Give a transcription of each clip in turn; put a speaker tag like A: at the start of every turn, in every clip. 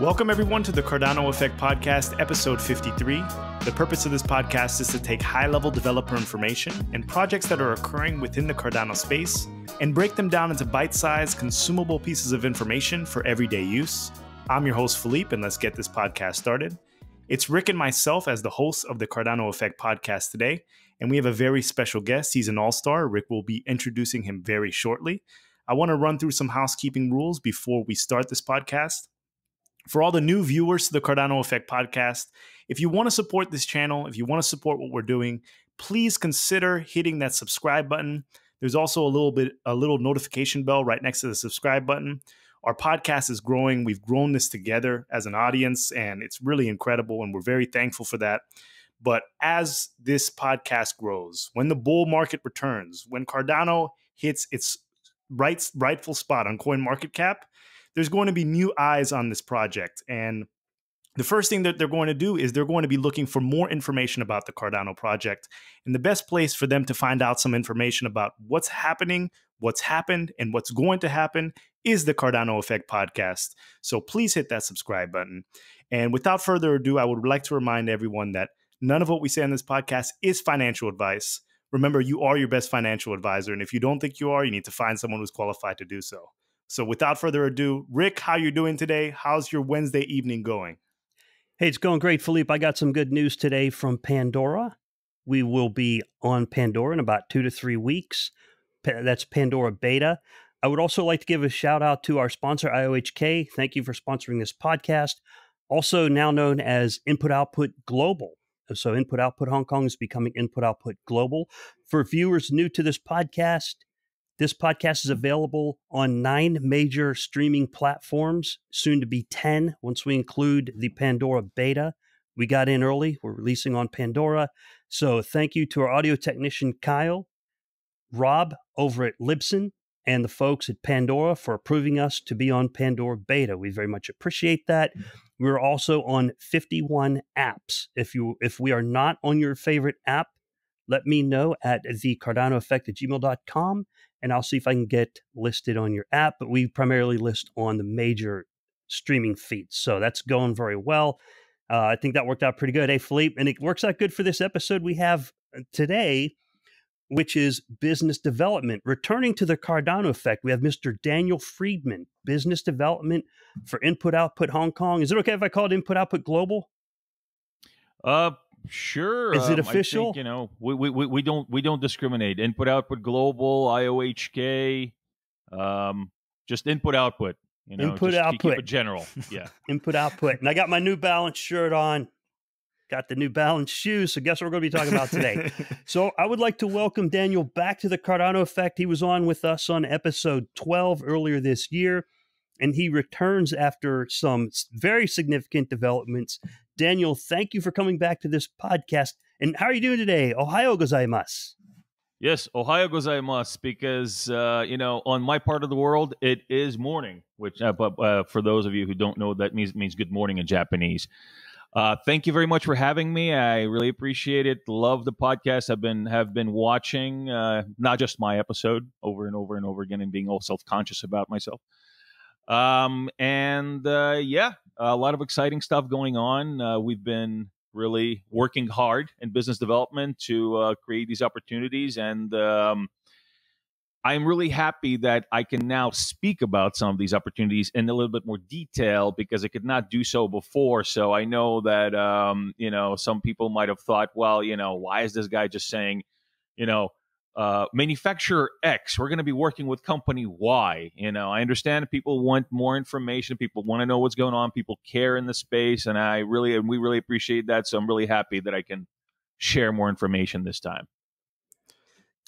A: Welcome, everyone, to the Cardano Effect Podcast, episode 53. The purpose of this podcast is to take high-level developer information and projects that are occurring within the Cardano space and break them down into bite-sized, consumable pieces of information for everyday use. I'm your host, Philippe, and let's get this podcast started. It's Rick and myself as the hosts of the Cardano Effect Podcast today, and we have a very special guest. He's an all-star. Rick will be introducing him very shortly. I want to run through some housekeeping rules before we start this podcast. For all the new viewers to the Cardano Effect Podcast, if you want to support this channel, if you want to support what we're doing, please consider hitting that subscribe button. There's also a little notification bell right next to the subscribe button. Our podcast is growing. We've grown this together as an audience, and it's really incredible, and we're very thankful for that. But as this podcast grows, when the bull market returns, when Cardano hits its rightful spot on CoinMarketCap, there's going to be new eyes on this project. And the first thing that they're going to do is they're going to be looking for more information about the Cardano project. And the best place for them to find out some information about what's happening, what's happened, and what's going to happen is the Cardano Effect Podcast. So please hit that subscribe button. And without further ado, I would like to remind everyone that none of what we say on this podcast is financial advice. Remember, you are your best financial advisor. And if you don't think you are, you need to find someone who's qualified to do so. So without further ado, Rick, how you doing today? How's your Wednesday evening going?
B: Hey, it's going great, Philippe. I got some good news today from Pandora. We will be on Pandora in about 2 to 3 weeks. That's Pandora Beta. I would also like to give a shout out to our sponsor, IOHK. Thank you for sponsoring this podcast. Also now known as Input Output Global. So Input Output Hong Kong is becoming Input Output Global. For viewers new to this podcast is available on 9 major streaming platforms, soon to be 10 once we include the Pandora Beta. We got in early. We're releasing on Pandora. So thank you to our audio technician, Kyle, Rob over at Libsyn, and the folks at Pandora for approving us to be on Pandora Beta. We very much appreciate that. We're also on 51 apps. If we are not on your favorite app, let me know at thecardanoeffect@gmail.com, and I'll see if I can get listed on your app. But we primarily list on the major streaming feeds. So that's going very well. I think that worked out pretty good. Hey, Philippe, and it works out good for this episode we have today, which is business development. Returning to the Cardano Effect, we have Mr. Daniel Friedman, business development for Input Output Hong Kong. Is it okay if I call it Input Output Global?
C: Sure.
B: Is it official?
C: I think, we don't discriminate. Input Output Global, IOHK, just Input Output.
B: Input Output.
C: Keep it general. Yeah.
B: Input Output. And I got my New Balance shirt on. Got the New Balance shoes. So guess what we're going to be talking about today? So I would like to welcome Daniel back to the Cardano Effect. He was on with us on episode 12 earlier this year, and he returns after some very significant developments. Daniel, thank you for coming back to this podcast. And how are you doing today? Ohayo gozaimasu.
C: Yes, Ohayo gozaimasu, because, on my part of the world, it is morning, which for those of you who don't know, that means good morning in Japanese. Thank you very much for having me. I really appreciate it. Love the podcast. Have been watching not just my episode over and over and over again and being all self-conscious about myself. A lot of exciting stuff going on. We've been really working hard in business development to create these opportunities. And I'm really happy that I can now speak about some of these opportunities in a little bit more detail because I could not do so before. So I know that, some people might have thought, well, why is this guy just saying, manufacturer X, we're going to be working with company Y. I understand people want more information. People want to know what's going on. People care in the space. And we really appreciate that. So I'm really happy that I can share more information this time.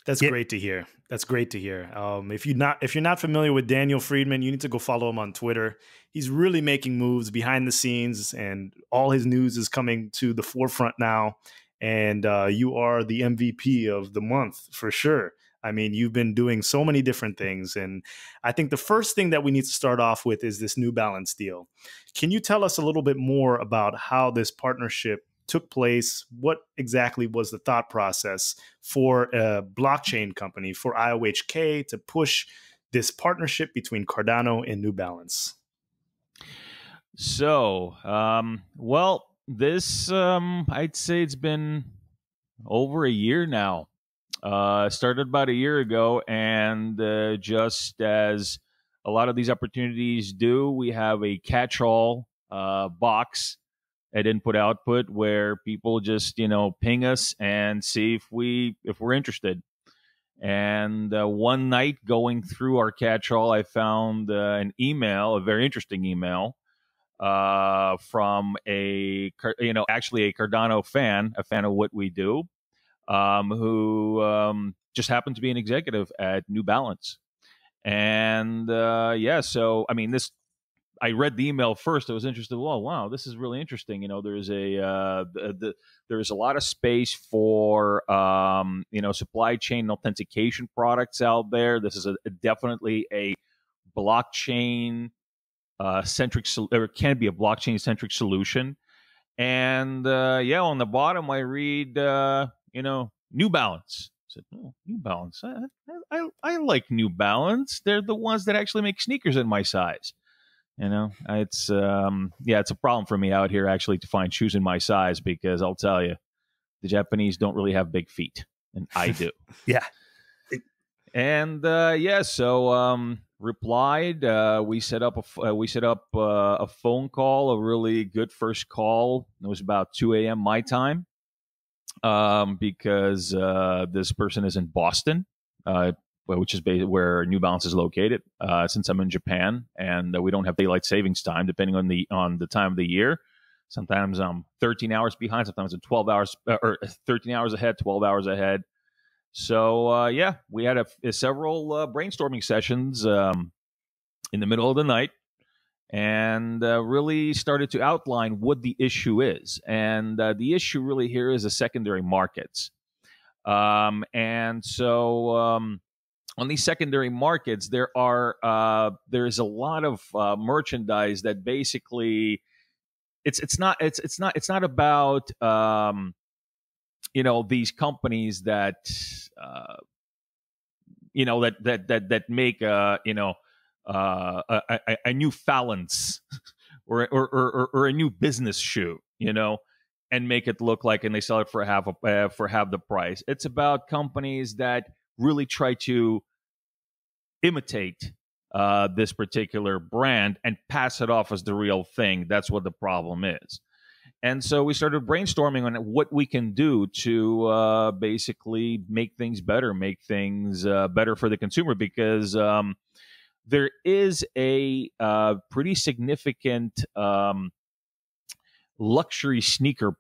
A: That's great to hear. That's great to hear. If you're not familiar with Daniel Friedman, you need to go follow him on Twitter. He's really making moves behind the scenes, and all his news is coming to the forefront now. And you are the MVP of the month for sure. I mean, you've been doing so many different things. And I think the first thing that we need to start off with is this New Balance deal. Can you tell us a little bit more about how this partnership took place? What exactly was the thought process for a blockchain company, for IOHK, to push this partnership between Cardano and New Balance?
C: So, well, this I'd say it's been over a year now. Started about a year ago, and just as a lot of these opportunities do, we have a catch-all box at Input Output where people just ping us and see if we're interested. And one night going through our catch-all, I found an email, a very interesting email from actually a Cardano fan, a fan of what we do, who just happened to be an executive at New Balance. And so I mean, I read the email first. I was interested. Oh, wow, this is really interesting. There's there's a lot of space for supply chain authentication products out there. This is definitely a blockchain centric, or can be a blockchain centric solution. And on the bottom I read New Balance. I said, oh, New Balance. I like New Balance. They're the ones that actually make sneakers in my size. It's it's a problem for me out here actually to find shoes in my size, because I'll tell you, the Japanese don't really have big feet, and I do.
B: Yeah.
C: And so replied. We set up a phone call, a really good first call. It was about 2 a.m. my time, because this person is in Boston, which is where New Balance is located. Since I'm in Japan and we don't have daylight savings time, depending on the time of the year. Sometimes I'm 13 hours behind. Sometimes I'm 12 hours or 13 hours ahead, 12 hours ahead. So we had several brainstorming sessions in the middle of the night, and really started to outline what the issue is. And the issue really here is the secondary markets. On these secondary markets, there is a lot of merchandise that basically it's not about these companies that that make a new Phalanx or a new business shoe, and make it look like, and they sell it for half the price. It's about companies that really try to imitate this particular brand and pass it off as the real thing. That's what the problem is. And so we started brainstorming on what we can do to basically make things better, better for the consumer, because there is a pretty significant luxury sneaker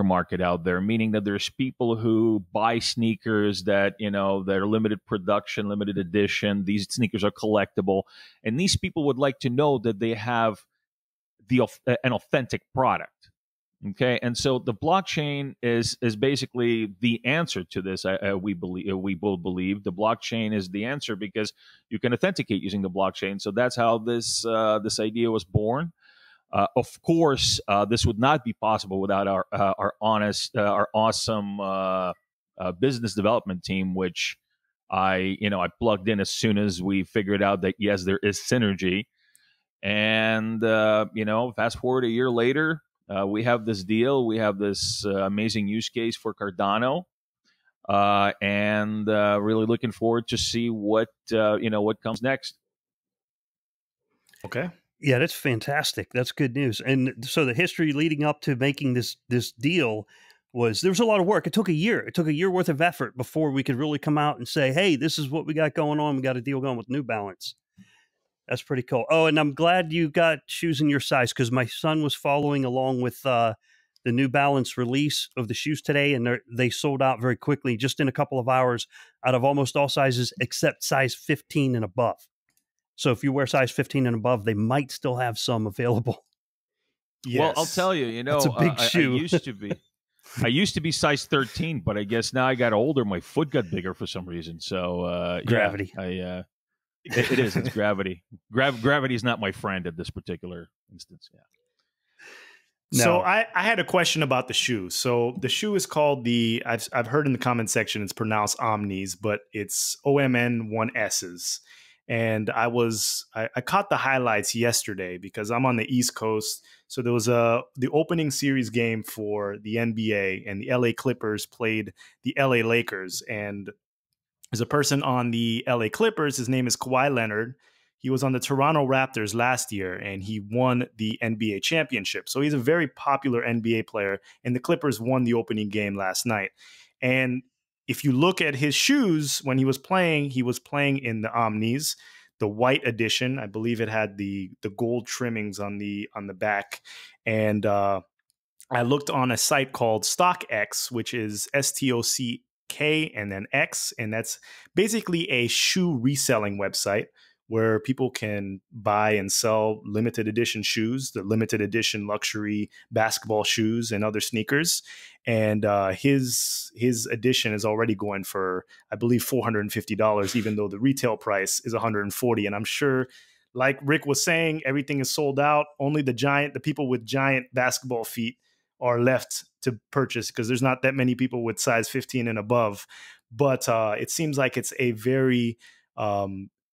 C: market out there, meaning that there's people who buy sneakers that they're limited production, limited edition. These sneakers are collectible, and these people would like to know that they have an authentic product. Okay, and so the blockchain is basically the answer to this. We both believe the blockchain is the answer, because you can authenticate using the blockchain. So that's how this idea was born. Of course, this would not be possible without our awesome business development team, which I plugged in as soon as we figured out that yes, there is synergy. And fast forward a year later, we have this deal. We have this amazing use case for Cardano, and really looking forward to see what comes next.
A: Okay.
B: Yeah, that's fantastic. That's good news. And so the history leading up to making this deal was, there was a lot of work. It took a year. It took a year worth of effort before we could really come out and say, hey, this is what we got going on. We got a deal going with New Balance. That's pretty cool. Oh, and I'm glad you got shoes in your size, because my son was following along with the New Balance release of the shoes today, and they sold out very quickly, just in a couple of hours, out of almost all sizes except size 15 and above. So if you wear size 15 and above, they might still have some available.
C: Yes. Well, I'll tell you,
B: that's a big shoe.
C: I used to be size 13, but I guess now I got older, my foot got bigger for some reason. So
B: gravity.
C: It is. It's gravity. Gravity is not my friend at this particular instance. Yeah.
A: No. So I had a question about the shoe. So the shoe is called I've heard in the comment section it's pronounced Omnis, but it's OMN 1S's. And I caught the highlights yesterday because I'm on the East Coast. So there was the opening series game for the NBA, and the LA Clippers played the LA Lakers. And there's a person on the LA Clippers. His name is Kawhi Leonard. He was on the Toronto Raptors last year, and he won the NBA championship. So he's a very popular NBA player, and the Clippers won the opening game last night. And if you look at his shoes when he was playing in the Omnis, the white edition. I believe it had the gold trimmings on the back. And I looked on a site called StockX, which is STOCK and then X, and that's basically a shoe reselling website where people can buy and sell limited edition shoes, the limited edition luxury basketball shoes and other sneakers. And his edition is already going for, I believe, $450, even though the retail price is $140. And I'm sure, like Rick was saying, everything is sold out. Only the people with giant basketball feet are left to purchase because there's not that many people with size 15 and above. But it seems like it's a very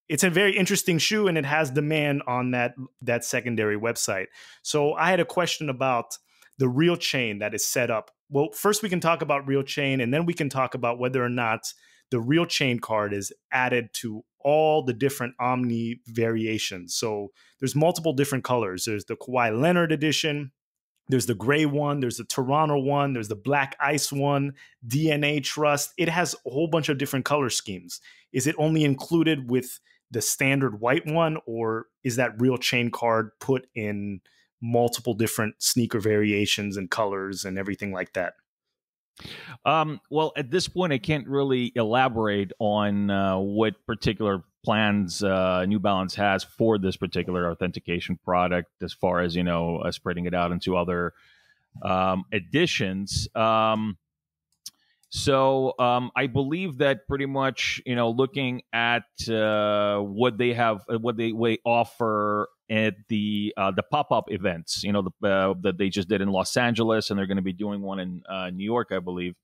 A: interesting shoe, and it has demand on that secondary website. So I had a question about the Real Chain that is set up. Well, first we can talk about Real Chain, and then we can talk about whether or not the Real Chain card is added to all the different Omni variations. So there's multiple different colors. There's the Kawhi Leonard edition. There's the gray one, there's the Toronto one, there's the Black Ice one, DNA Trust. It has a whole bunch of different color schemes. Is it only included with the standard white one, or is that Real Chain card put in multiple different sneaker variations and colors and everything like that?
C: Well, at this point, I can't really elaborate on what particular plans New Balance has for this particular authentication product, as far as, spreading it out into other editions. So I believe that pretty much, looking at what they have, what they offer at the pop-up events, that they just did in Los Angeles, and they're going to be doing one in New York, I believe.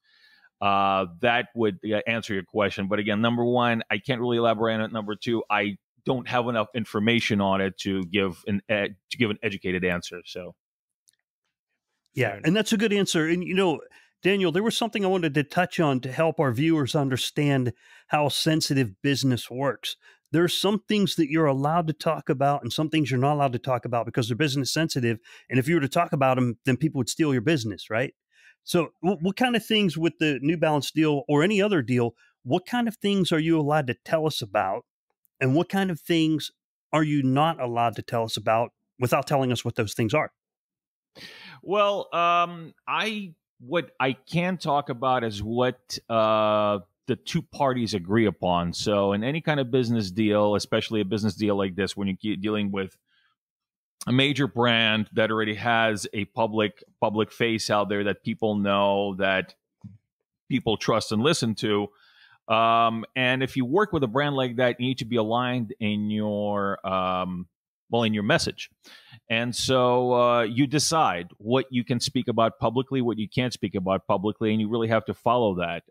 C: That would answer your question. But again, number one, I can't really elaborate on it. Number two, I don't have enough information on it to give an educated answer. So,
B: yeah, and that's a good answer. And Daniel, there was something I wanted to touch on to help our viewers understand how sensitive business works. There are some things that you're allowed to talk about and some things you're not allowed to talk about because they're business sensitive. And if you were to talk about them, then people would steal your business, right? So what kind of things with the New Balance deal or any other deal, what kind of things are you allowed to tell us about? And what kind of things are you not allowed to tell us about without telling us what those things are?
C: Well, what I can talk about is what the two parties agree upon. So in any kind of business deal, especially a business deal like this, when you're dealing with a major brand that already has a public face out there that people know, that people trust and listen to, and if you work with a brand like that, you need to be aligned in your in your message. And so you decide what you can speak about publicly, what you can't speak about publicly, and you really have to follow that.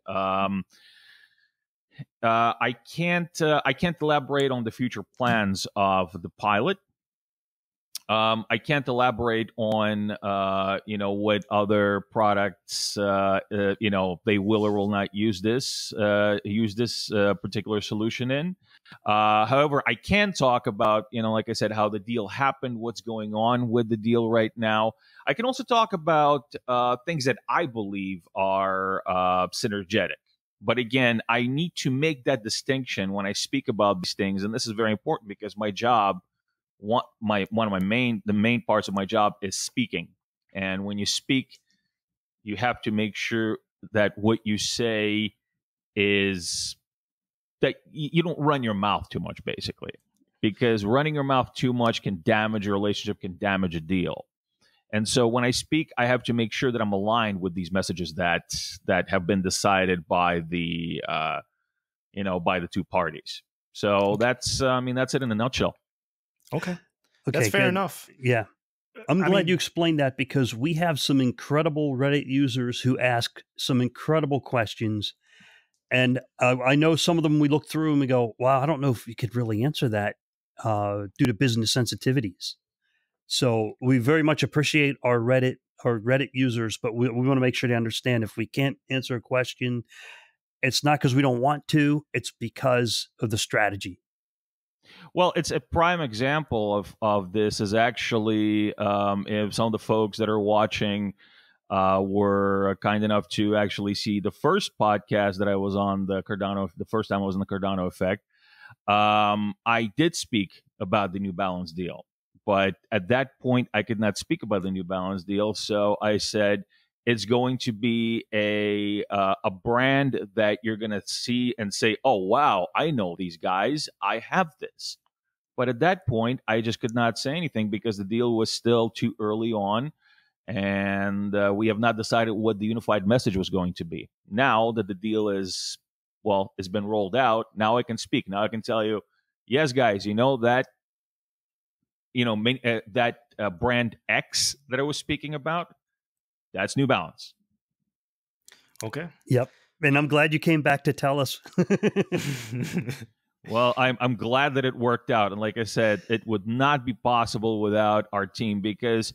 C: I can't elaborate on the future plans of the pilot. I can't elaborate on what other products they will or will not use this particular solution in. However, I can talk about, like I said, how the deal happened, what's going on with the deal right now. I can also talk about things that I believe are synergetic. But again, I need to make that distinction when I speak about these things, and this is very important because my job, the main parts of my job is speaking. And when you speak, you have to make sure that what you say is that you don't run your mouth too much, basically, because running your mouth too much can damage a relationship, can damage a deal. And so when I speak, I have to make sure that I'm aligned with these messages that have been decided by the by the two parties. So that's it in a nutshell.
A: Okay, that's fair enough.
B: Yeah. I'm glad you explained that because we have some incredible Reddit users who ask some incredible questions. And I know some of them we look through and we go, wow, I don't know if we could really answer that due to business sensitivities. So we very much appreciate our Reddit users, but we want to make sure they understand if we can't answer a question, it's not because we don't want to, it's because of the strategy.
C: Well, it's a prime example of this is actually if some of the folks that are watching were kind enough to actually see the first podcast that I was on, the first time I was in the Cardano Effect. I did speak about the New Balance deal, but at that point I could not speak about the New Balance deal. So I said, it's going to be a brand that you're going to see and say, oh, wow, I know these guys. I have this. But at that point, I just could not say anything because the deal was still too early on. And we have not decided what the unified message was going to be. Now that the deal is, well, it's been rolled out, now I can speak. Now I can tell you, yes, guys, you know that, brand X that I was speaking about, that's New Balance.
A: Okay.
B: Yep. And I'm glad you came back to tell us.
C: Well, I'm glad that it worked out. And like I said, it would not be possible without our team, because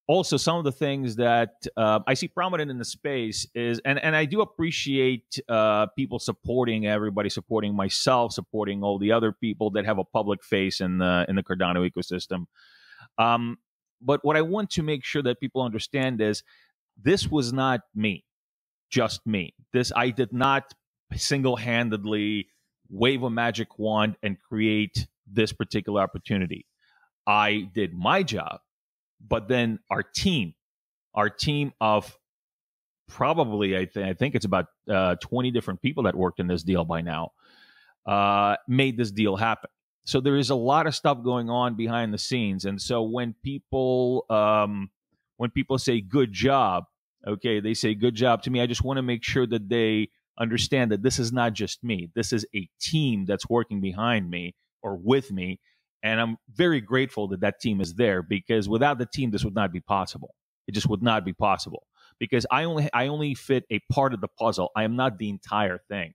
C: also some of the things that I see prominent in the space is, and I do appreciate people supporting everybody, supporting myself, supporting all the other people that have a public face in the Cardano ecosystem. But what I want to make sure that people understand is, this was not me, just me. I did not single-handedly wave a magic wand and create this particular opportunity. I did my job, but then our team of probably, I think it's about 20 different people that worked in this deal by now, made this deal happen. So there is a lot of stuff going on behind the scenes. And so when people say good job, okay, they say good job to me, I just want to make sure that they understand that this is not just me. This is a team that's working behind me or with me. And I'm very grateful that that team is there, because without the team, this would not be possible. It just would not be possible, because I only fit a part of the puzzle. I am not the entire thing.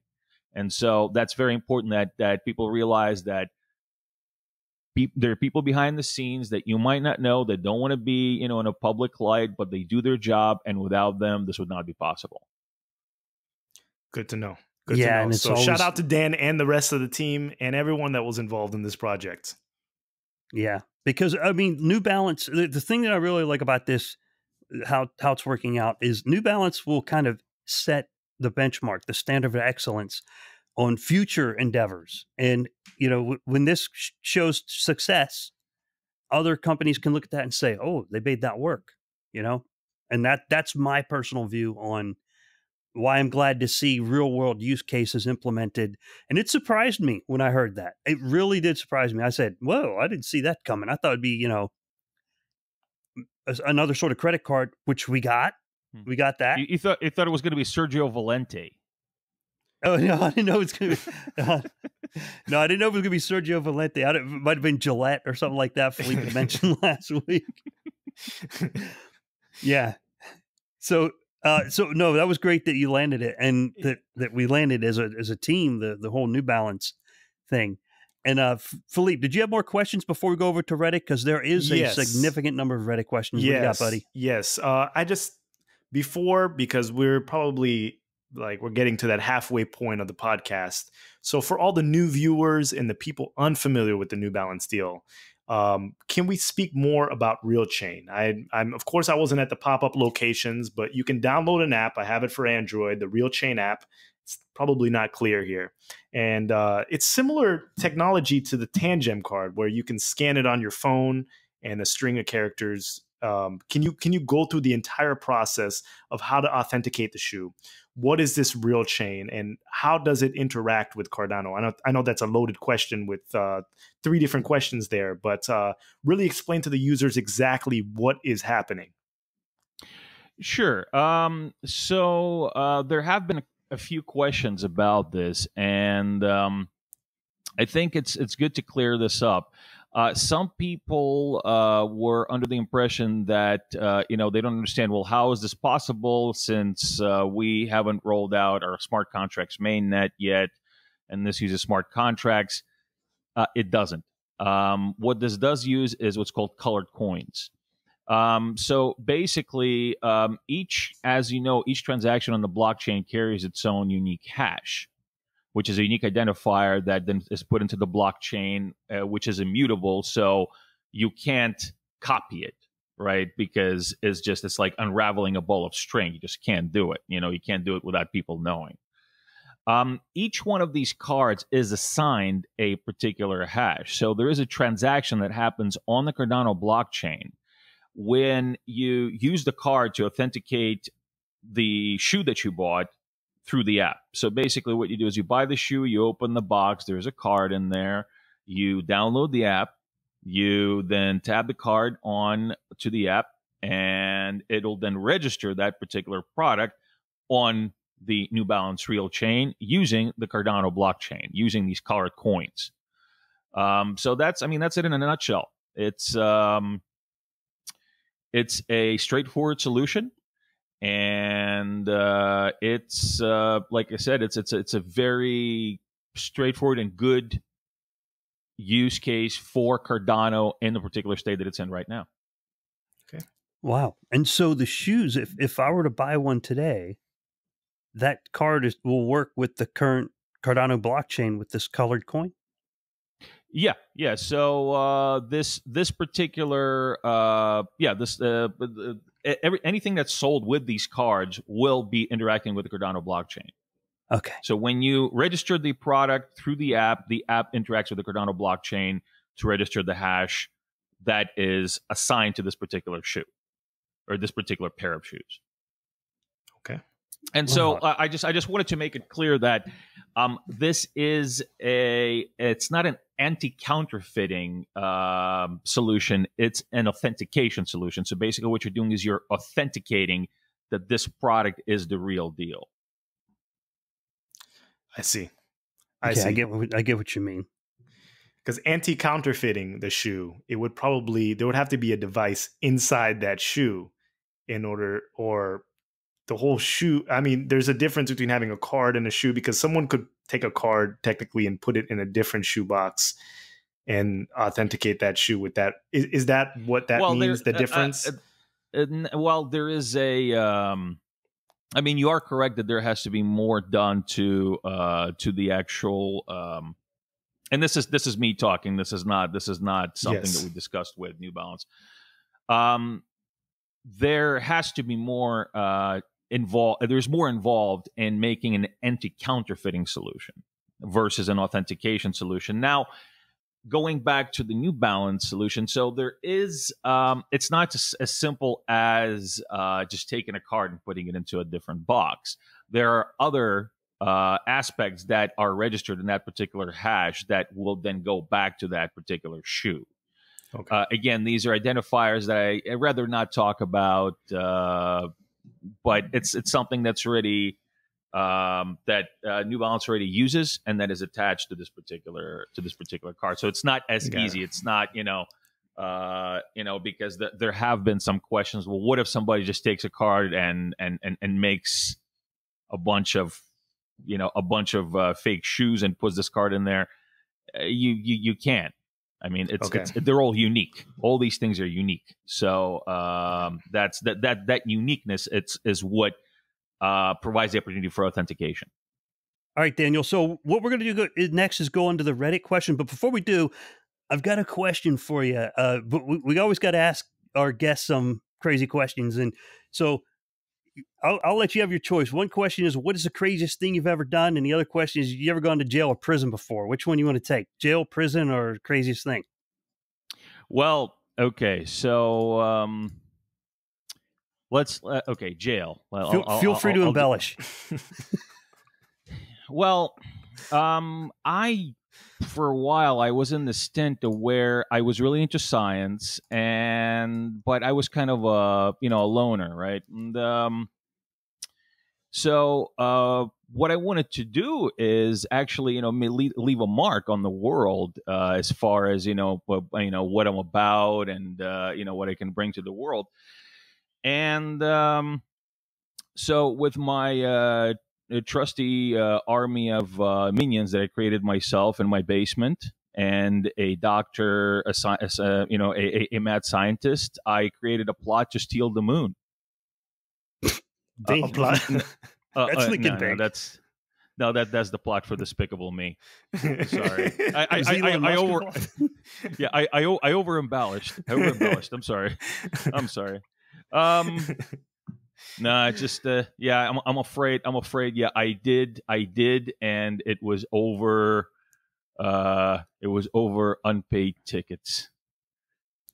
C: And so that's very important that people realize that there are people behind the scenes that you might not know, that don't want to be, in a public light, but they do their job. And without them, this would not be possible.
A: Good to know. Good to know. And so shout out to Dan and the rest of the team and everyone that was involved in this project.
B: Yeah, because I mean, New Balance, the thing that I really like about this, how it's working out, is New Balance will kind of set the benchmark, the standard of excellence on future endeavors. And, when this shows success, other companies can look at that and say, oh, they made that work, and that's my personal view on why I'm glad to see real world use cases implemented. And it surprised me when I heard that. It really did surprise me. I said, whoa, I didn't see that coming. I thought it'd be, another sort of credit card, which we got. We got that.
C: You thought it was going to be Sergio Valente.
B: Oh, no, I didn't know it was going to be. No, I didn't know it was going to be Sergio Valente. It might have been Gillette or something like that Felipe mentioned last week. Yeah. So no, that was great that you landed it, and that we landed as a team, the whole New Balance thing. And Felipe, did you have more questions before we go over to Reddit? Because there is a significant number of Reddit questions. What do you got, buddy?
A: Yes. Because we're probably we're getting to that halfway point of the podcast. So for all the new viewers and the people unfamiliar with the New Balance deal, can we speak more about RealChain? I'm of course, I wasn't at the pop-up locations, but you can download an app. I have it for Android, the RealChain app. It's probably not clear here. And it's similar technology to the Tangem card, where you can scan it on your phone and a string of characters. Can you go through the entire process of how to authenticate the shoe? What is this RealChain, and how does it interact with Cardano? I know that's a loaded question with 3 different questions there, but really explain to the users exactly what is happening.
C: Sure. So there have been a few questions about this, and I think it's good to clear this up. Some people were under the impression that they don't understand. Well, how is this possible since we haven't rolled out our smart contracts mainnet yet, and this uses smart contracts? It doesn't. What this does use is what's called colored coins. So basically, each transaction on the blockchain carries its own unique hash, which is a unique identifier that then is put into the blockchain, which is immutable. So you can't copy it, right? Because it's like unraveling a ball of string. You just can't do it. You can't do it without people knowing. Each one of these cards is assigned a particular hash. So there is a transaction that happens on the Cardano blockchain when you use the card to authenticate the shoe that you bought through the app. So basically what you do is you buy the shoe, you open the box, there's a card in there, you download the app, you then tab the card on to the app, and it'll then register that particular product on the New Balance Real chain using the Cardano blockchain, using these colored coins. So that's it in a nutshell. It's a straightforward solution. And it's like I said, it's a very straightforward and good use case for Cardano in the particular state that it's in right now.
B: Okay. Wow. And so the shoes, if I were to buy one today, that card will work with the current Cardano blockchain with this colored coin?
C: Yeah. So this particular anything that's sold with these cards will be interacting with the Cardano blockchain.
B: Okay.
C: So when you register the product through the app interacts with the Cardano blockchain to register the hash that is assigned to this particular shoe or this particular pair of shoes.
A: Okay.
C: And so I just wanted to make it clear that this is it's not an anti-counterfeiting solution. It's an authentication solution. So basically what you're doing is you're authenticating that this product is the real deal.
A: I see.
B: I see. I get what you mean.
A: Because anti-counterfeiting the shoe, there would have to be a device inside that shoe or the whole shoe. I mean, there's a difference between having a card and a shoe, because someone could take a card technically and put it in a different shoe box and authenticate that shoe with that. Is that what that means? The difference?
C: There is a. You are correct that there has to be more done to the actual. And this is me talking. This is not something that we discussed with New Balance. There has to be more involved. There's more involved in making an anti-counterfeiting solution versus an authentication solution. Now, going back to the New Balance solution, so there is. It's not as simple as just taking a card and putting it into a different box. There are other aspects that are registered in that particular hash that will then go back to that particular shoe. Okay. Again, these are identifiers that I'd rather not talk about, but it's something that's already that New Balance already uses and that is attached to this particular card. So it's not as easy. It's not because there have been some questions. Well, what if somebody just takes a card and makes a bunch of fake shoes and puts this card in there? You can't. I mean, they're all unique. All these things are unique. So that's that uniqueness. Is what provides the opportunity for authentication.
B: All right, Daniel. So what we're going to do next is go into the Reddit question. But before we do, I've got a question for you. But we always got to ask our guests some crazy questions, and so I'll let you have your choice. One question is, what is the craziest thing you've ever done? And the other question is, you ever gone to jail or prison before? Which one you want to take? Jail, prison, or craziest thing?
C: Well, okay. So let's jail.
B: Well, feel free to embellish.
C: Well, for a while, I was in the stint where I was really into science, but I was kind of a loner, right? And So what I wanted to do is actually, leave a mark on the world as far as what I'm about and what I can bring to the world. And so with my trusty army of minions that I created myself in my basement, and a doctor, a mad scientist, I created a plot to steal the moon.
B: A plot. That's Lincoln
C: no,
B: Bank.
C: That's the plot for Despicable Me. Sorry, I over embellished. I'm sorry. No, just I'm afraid. Yeah, I did, and it was over. It was over unpaid tickets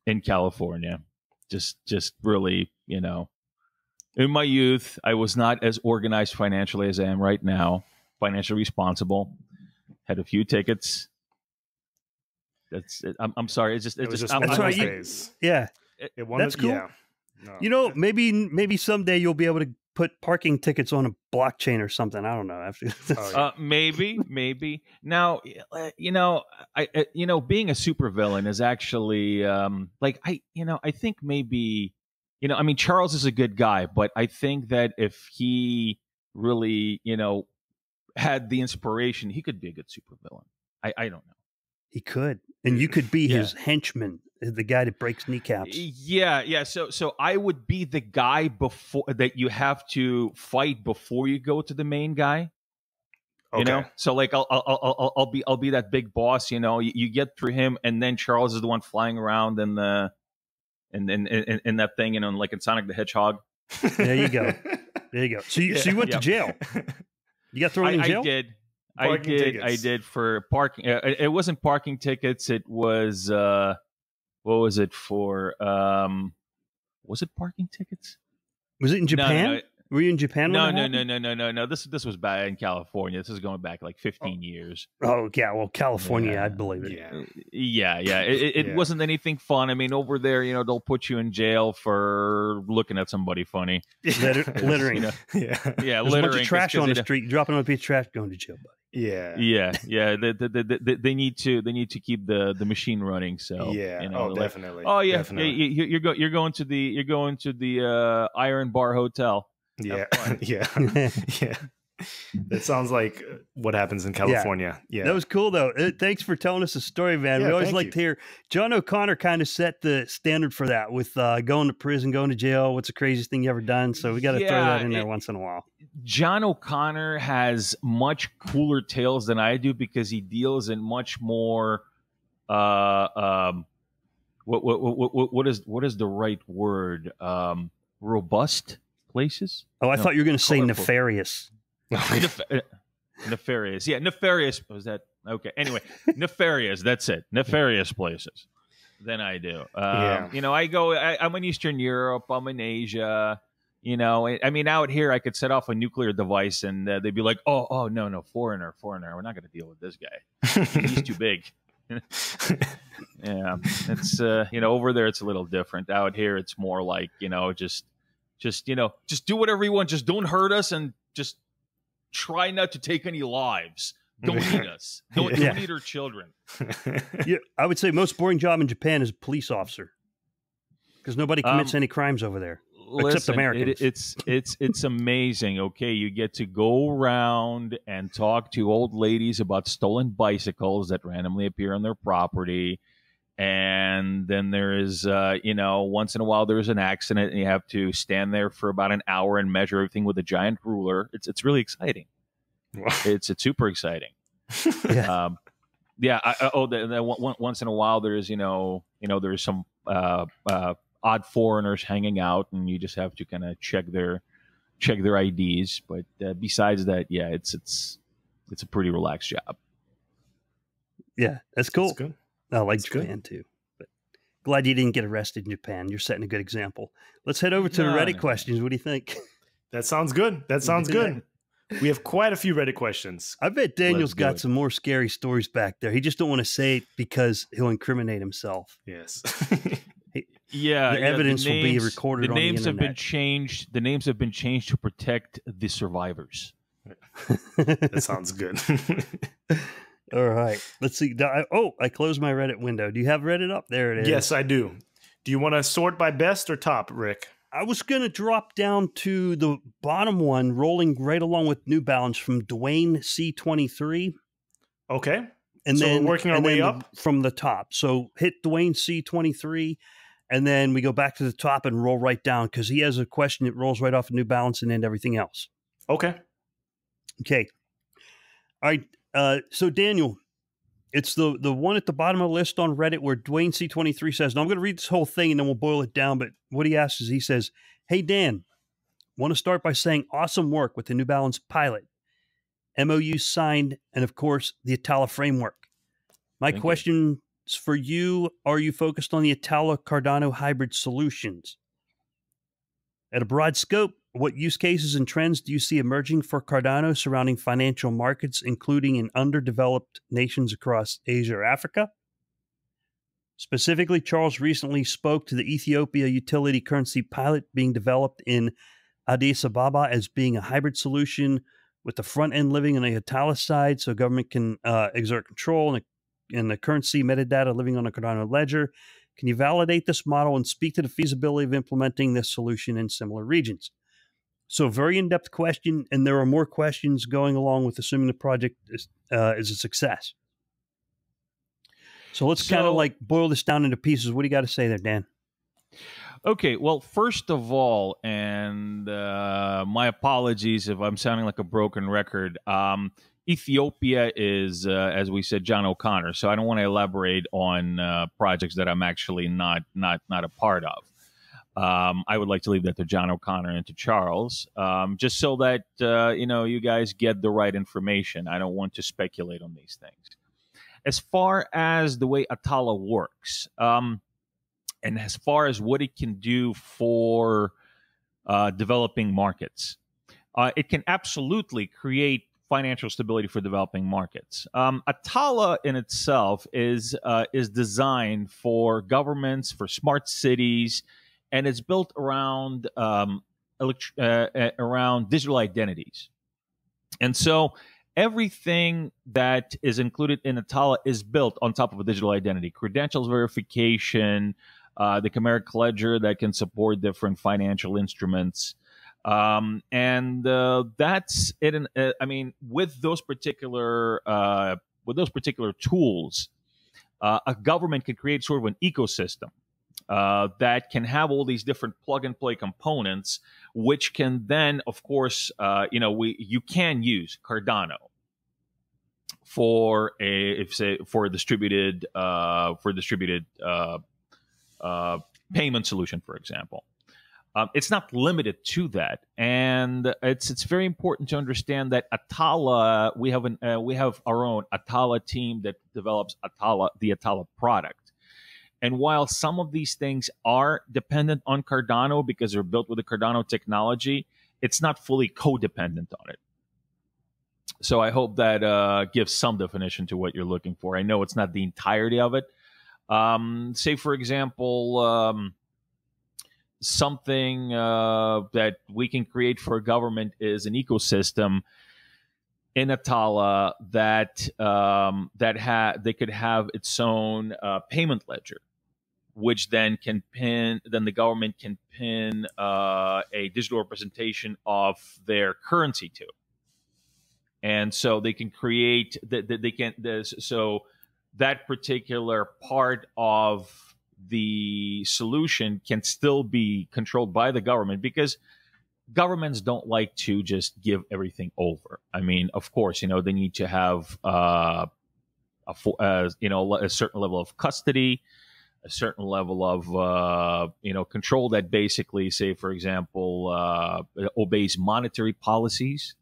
C: in California. Just really, in my youth, I was not as organized financially as I am right now. Financially responsible. Had a few tickets. That's it. I'm sorry. It's just
A: that's
C: I'm,
A: one of
B: right.
A: those days.
B: Yeah,
A: That's
B: cool.
A: Yeah. No.
B: Maybe someday you'll be able to put parking tickets on a blockchain or something. I don't know.
C: Maybe. Now, being a supervillain is actually I think maybe, Charles is a good guy, but I think that if he really, had the inspiration, he could be a good supervillain. I don't know.
B: He could, and you could be his henchman, the guy that breaks kneecaps.
C: Yeah. So I would be the guy before that you have to fight before you go to the main guy.
A: Okay.
C: So like I'll be that big boss. You get through him, and then Charles is the one flying around in the in that thing, like in Sonic the Hedgehog.
B: There you go. So you went to jail. You got thrown in jail?
C: I did for parking. It wasn't parking tickets. It was what was it for? Was it parking tickets?
B: Was it in Japan?
C: No.
B: Were you in Japan?
C: No. This was back in California. This is going back like 15 years.
B: Oh yeah, well, California, I believe it.
C: Yeah. It wasn't anything fun. I mean, over there, they'll put you in jail for looking at somebody funny,
B: littering.
C: Yeah,
B: There's
C: littering.
B: A bunch of trash on the street. Dropping on a piece of trash, going to jail, buddy.
C: Yeah. They need to keep the machine running. So
A: definitely.
C: Oh yeah,
A: definitely.
C: You're going to the Iron Bar Hotel.
A: Yeah. That sounds like what happens in California. Yeah.
B: That was cool, though. Thanks for telling us a story, man.
A: Yeah,
B: we always like to hear. John O'Connor kind of set the standard for that with going to prison, going to jail. What's the craziest thing you ever done? So we got to throw that in there once in a while.
C: John O'Connor has much cooler tales than I do because he deals in much more what is the right word? Robust places.
B: Oh, I thought you were going to say nefarious.
C: Nefarious. Yeah, nefarious. Was that okay? Anyway, nefarious. That's it. Nefarious places. Than I do. I'm in Eastern Europe. I'm in Asia. I mean, out here, I could set off a nuclear device and they'd be like, oh, no, foreigner. We're not going to deal with this guy. He's too big. Yeah, it's over there, it's a little different. Out here, it's more like just do whatever you want. Just don't hurt us, and just try not to take any lives. Don't eat us. Don't eat our children.
B: Yeah, I would say most boring job in Japan is a police officer because nobody commits any crimes over there. Except Americans.
C: It's amazing. Okay, you get to go around and talk to old ladies about stolen bicycles that randomly appear on their property, and then there is once in a while there's an accident and you have to stand there for about an hour and measure everything with a giant ruler. It's really exciting.
A: Wow.
C: It's super exciting. Once in a while there's there's some odd foreigners hanging out, and you just have to kind of check their IDs. But besides that, it's a pretty relaxed job.
B: Yeah, that's cool.
A: That's good.
B: I like Japan too. But glad you didn't get arrested in Japan. You're setting a good example. Let's head over to the Reddit questions. What do you think?
A: That sounds good. We have quite a few Reddit questions.
B: I bet Daniel's got some more scary stories back there. He just don't want to say it because he'll incriminate himself.
A: Yes.
C: Yeah,
B: the evidence will be
C: names,
B: recorded on the
C: names have been
B: internet.
C: changed. The names have been changed to protect the survivors.
A: That sounds good.
B: All right. Let's see. I closed my Reddit window. Do you have Reddit up? There it is.
A: Yes, I do. Do you want to sort by best or top, Rick?
B: I was going to drop down to the bottom one, rolling right along with New Balance from Dwayne C23.
A: Okay.
B: And
A: so
B: then
A: we're working our way up
B: from the top. So hit Dwayne C23, and then we go back to the top and roll right down because he has a question that rolls right off of New Balance and then everything else.
A: Okay.
B: Okay. All right. So Daniel, it's the one at the bottom of the list on Reddit where Dwayne C23 says, now I'm going to read this whole thing and then we'll boil it down. But what he asks is, he says, "Hey, Dan, want to start by saying awesome work with the New Balance Pilot. MOU signed, and of course, the Atala framework. My questions for you, are you focused on the Atala Cardano hybrid solutions? At a broad scope, what use cases and trends do you see emerging for Cardano surrounding financial markets, including in underdeveloped nations across Asia or Africa? Specifically, Charles recently spoke to the Ethiopia utility currency pilot being developed in Addis Ababa as being a hybrid solution with the front end living on the Atala side so government can exert control and the currency metadata living on a Cardano ledger. Can you validate this model and speak to the feasibility of implementing this solution in similar regions?" So very in-depth question, and there are more questions going along with assuming the project is a success. So let's kind of like boil this down into pieces. What do you got to say there, Dan?
C: Okay, well, first of all, and my apologies if I'm sounding like a broken record. Ethiopia is, as we said, John O'Connor. So I don't want to elaborate on projects that I'm actually not a part of. I would like to leave that to John O'Connor and to Charles, just so that you guys get the right information. I don't want to speculate on these things. As far as the way Atala works, and as far as what it can do for developing markets, it can absolutely create financial stability for developing markets. Atala in itself is designed for governments, for smart cities, and it's built around around digital identities. And so everything that is included in Atala is built on top of a digital identity. Credentials verification, the Chimeric ledger that can support different financial instruments. And that's it. I mean, with those particular tools, a government can create sort of an ecosystem that can have all these different plug-and-play components, which can then, of course, you can use Cardano for a distributed payment solution, for example. It's not limited to that, and it's very important to understand that Atala. We have our own Atala team that develops the Atala product. And while some of these things are dependent on Cardano because they're built with the Cardano technology, it's not fully codependent on it. So I hope that gives some definition to what you're looking for. I know it's not the entirety of it. Say, for example, something that we can create for a government is an ecosystem in Atala that they could have its own payment ledger, which then the government can pin a digital representation of their currency to, and so they can create so that particular part of the solution can still be controlled by the government because governments don't like to just give everything over. I mean, of course, they need to have a certain level of custody, a certain level of control that basically, say, for example, obeys monetary policies,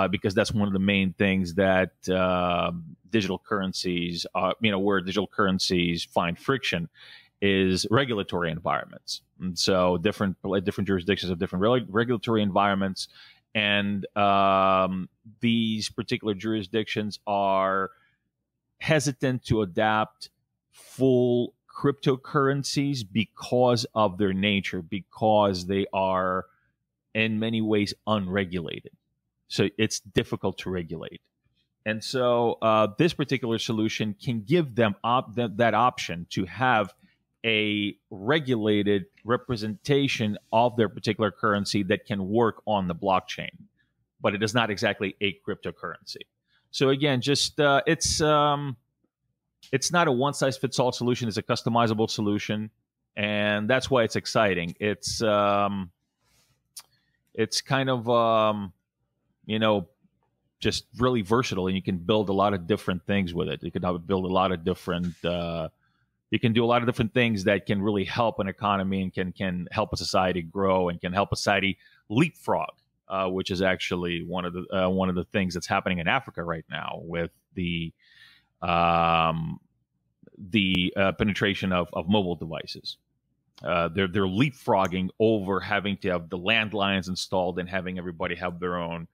C: because that's one of the main things that digital currencies where digital currencies find friction is regulatory environments. And so different jurisdictions have different regulatory environments, and these particular jurisdictions are hesitant to adapt full cryptocurrencies because of their nature, because they are in many ways unregulated. So it's difficult to regulate. And so this particular solution can give them that option to have a regulated representation of their particular currency that can work on the blockchain, but it is not exactly a cryptocurrency. So again, just it's not a one-size-fits-all solution. It's a customizable solution, and that's why it's exciting. It's kind of just really versatile, and you can build a lot of different things with it. You can build a lot of different. You can do a lot of different things that can really help an economy and can help a society grow and can help a society leapfrog, which is actually one of the things that's happening in Africa right now with the penetration of mobile devices. They're leapfrogging over having to have the landlines installed and having everybody have their own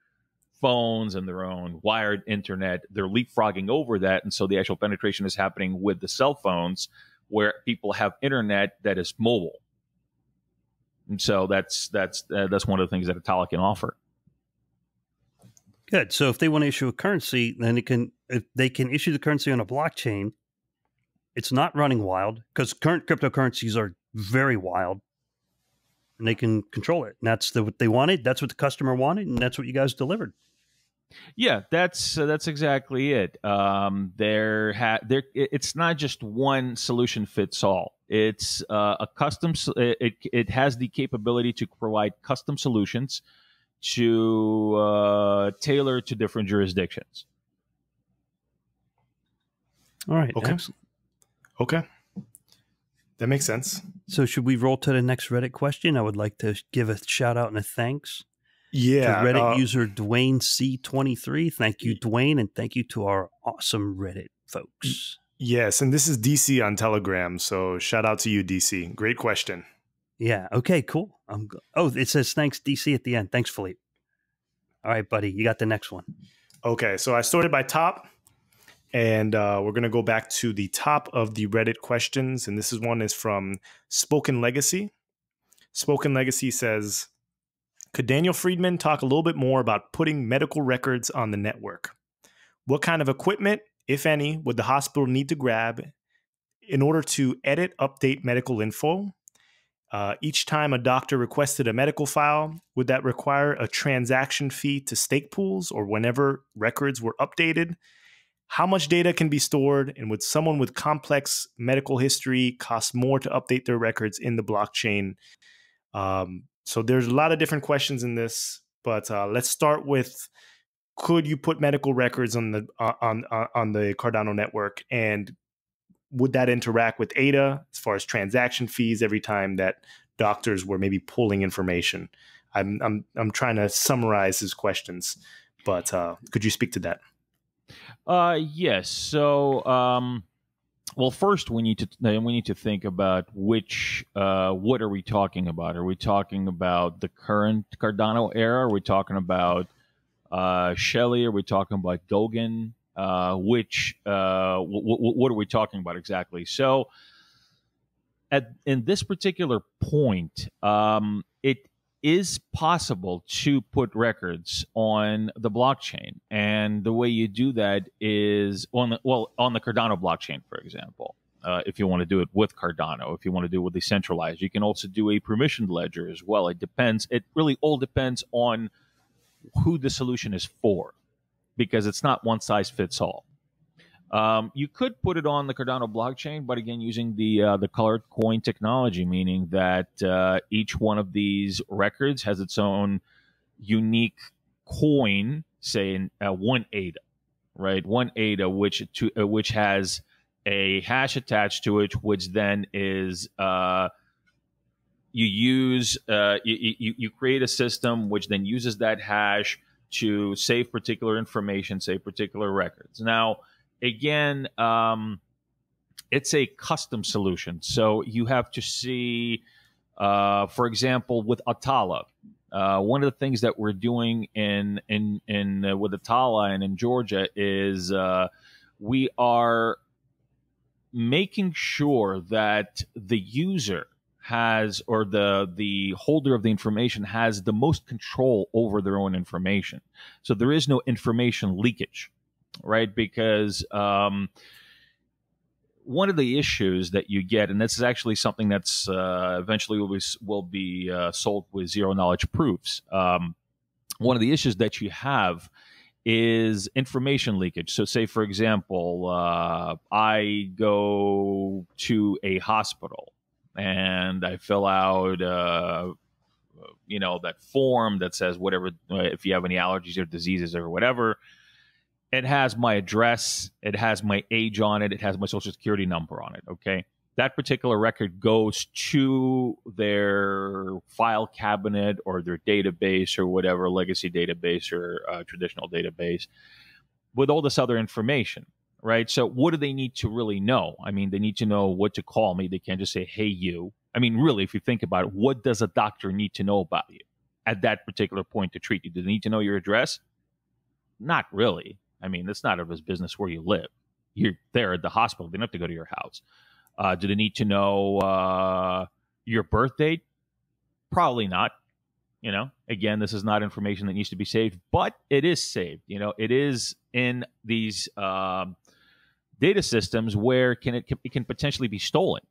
C: phones and their own wired internet. They're leapfrogging over that, and so the actual penetration is happening with the cell phones, where people have internet that is mobile. And so that's one of the things that Atala can offer.
B: Good. So if they want to issue a currency, then if they can issue the currency on a blockchain. It's not running wild, because current cryptocurrencies are very wild, and they can control it. And that's what they wanted. That's what the customer wanted, and that's what you guys delivered.
C: Yeah, that's exactly it. It's not just one solution fits all. It's a custom. It has the capability to provide custom solutions to tailor to different jurisdictions.
B: All right.
A: Okay.
B: Excellent.
A: Okay. That makes sense.
B: So should we roll to the next Reddit question? I would like to give a shout out and a thanks.
A: Yeah.
B: To Reddit user Dwayne C23. Thank you, Dwayne, and thank you to our awesome Reddit folks.
A: Yes, and this is DC on Telegram, so shout out to you, DC. Great question.
B: Yeah. Okay, cool. It says thanks, DC, at the end. Thanks, Philippe. All right, buddy. You got the next one.
A: Okay, so I sorted by top, and we're going to go back to the top of the Reddit questions, and this one is from Spoken Legacy. Spoken Legacy says, could Daniel Friedman talk a little bit more about putting medical records on the network? What kind of equipment, if any, would the hospital need to grab in order to edit, update medical info? Each time a doctor requested a medical file, would that require a transaction fee to stake pools or whenever records were updated? How much data can be stored? And would someone with complex medical history cost more to update their records in the blockchain? So there's a lot of different questions in this, but let's start with, could you put medical records on the Cardano network, and would that interact with ADA as far as transaction fees every time that doctors were maybe pulling information? I'm trying to summarize his questions, but could you speak to that?
C: Yes. So, well, first we need to think about what are we talking about? Are we talking about the current Cardano era? Are we talking about Shelley? Are we talking about Dogen? What are we talking about exactly? So, in this particular point, it is possible to put records on the blockchain, and the way you do that is on the Cardano blockchain, for example. If you want to do it with Cardano, if you want to do it with decentralized, you can also do a permissioned ledger as well. It depends. It really all depends on who the solution is for, because it's not one size fits all. You could put it on the Cardano blockchain, but again, using the colored coin technology, meaning that each one of these records has its own unique coin, say one ADA, right? One ADA, which has a hash attached to it, which then is you create a system which then uses that hash to save particular information, save particular records. Now, again, it's a custom solution. So you have to see, for example, with Atala, one of the things that we're doing with Atala and in Georgia is we are making sure that the user has, or the holder of the information has the most control over their own information. So there is no information leakage, right? Because one of the issues that you get, and this is actually something that's eventually will be sold with zero knowledge proofs. One of the issues that you have is information leakage. So say, for example, I go to a hospital and I fill out, that form that says whatever, if you have any allergies or diseases or whatever. It has my address, it has my age on it, it has my social security number on it, okay? That particular record goes to their file cabinet or their database or whatever, legacy database or traditional database, with all this other information, right? So what do they need to really know? I mean, they need to know what to call me. They can't just say, hey, you. I mean, really, if you think about it, what does a doctor need to know about you at that particular point to treat you? Do they need to know your address? Not really. I mean, it's not of his business where you live. You're there at the hospital. They don't have to go to your house. Do they need to know your birth date? Probably not. Again, this is not information that needs to be saved, but it is saved. It is in these data systems where it can potentially be stolen.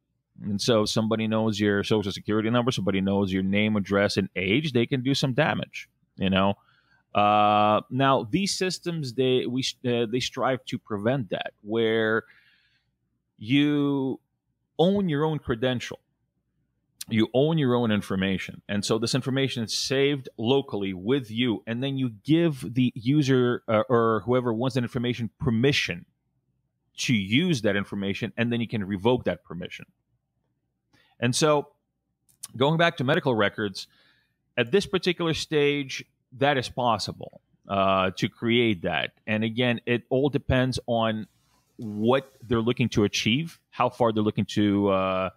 C: And so somebody knows your social security number, somebody knows your name, address, and age, they can do some damage, Now, these systems, they strive to prevent that, where you own your own credential. You own your own information. And so this information is saved locally with you. And then you give the user or whoever wants that information permission to use that information. And then you can revoke that permission. And so going back to medical records, at this particular stage, that is possible to create that. And again, it all depends on what they're looking to achieve, how far they're looking to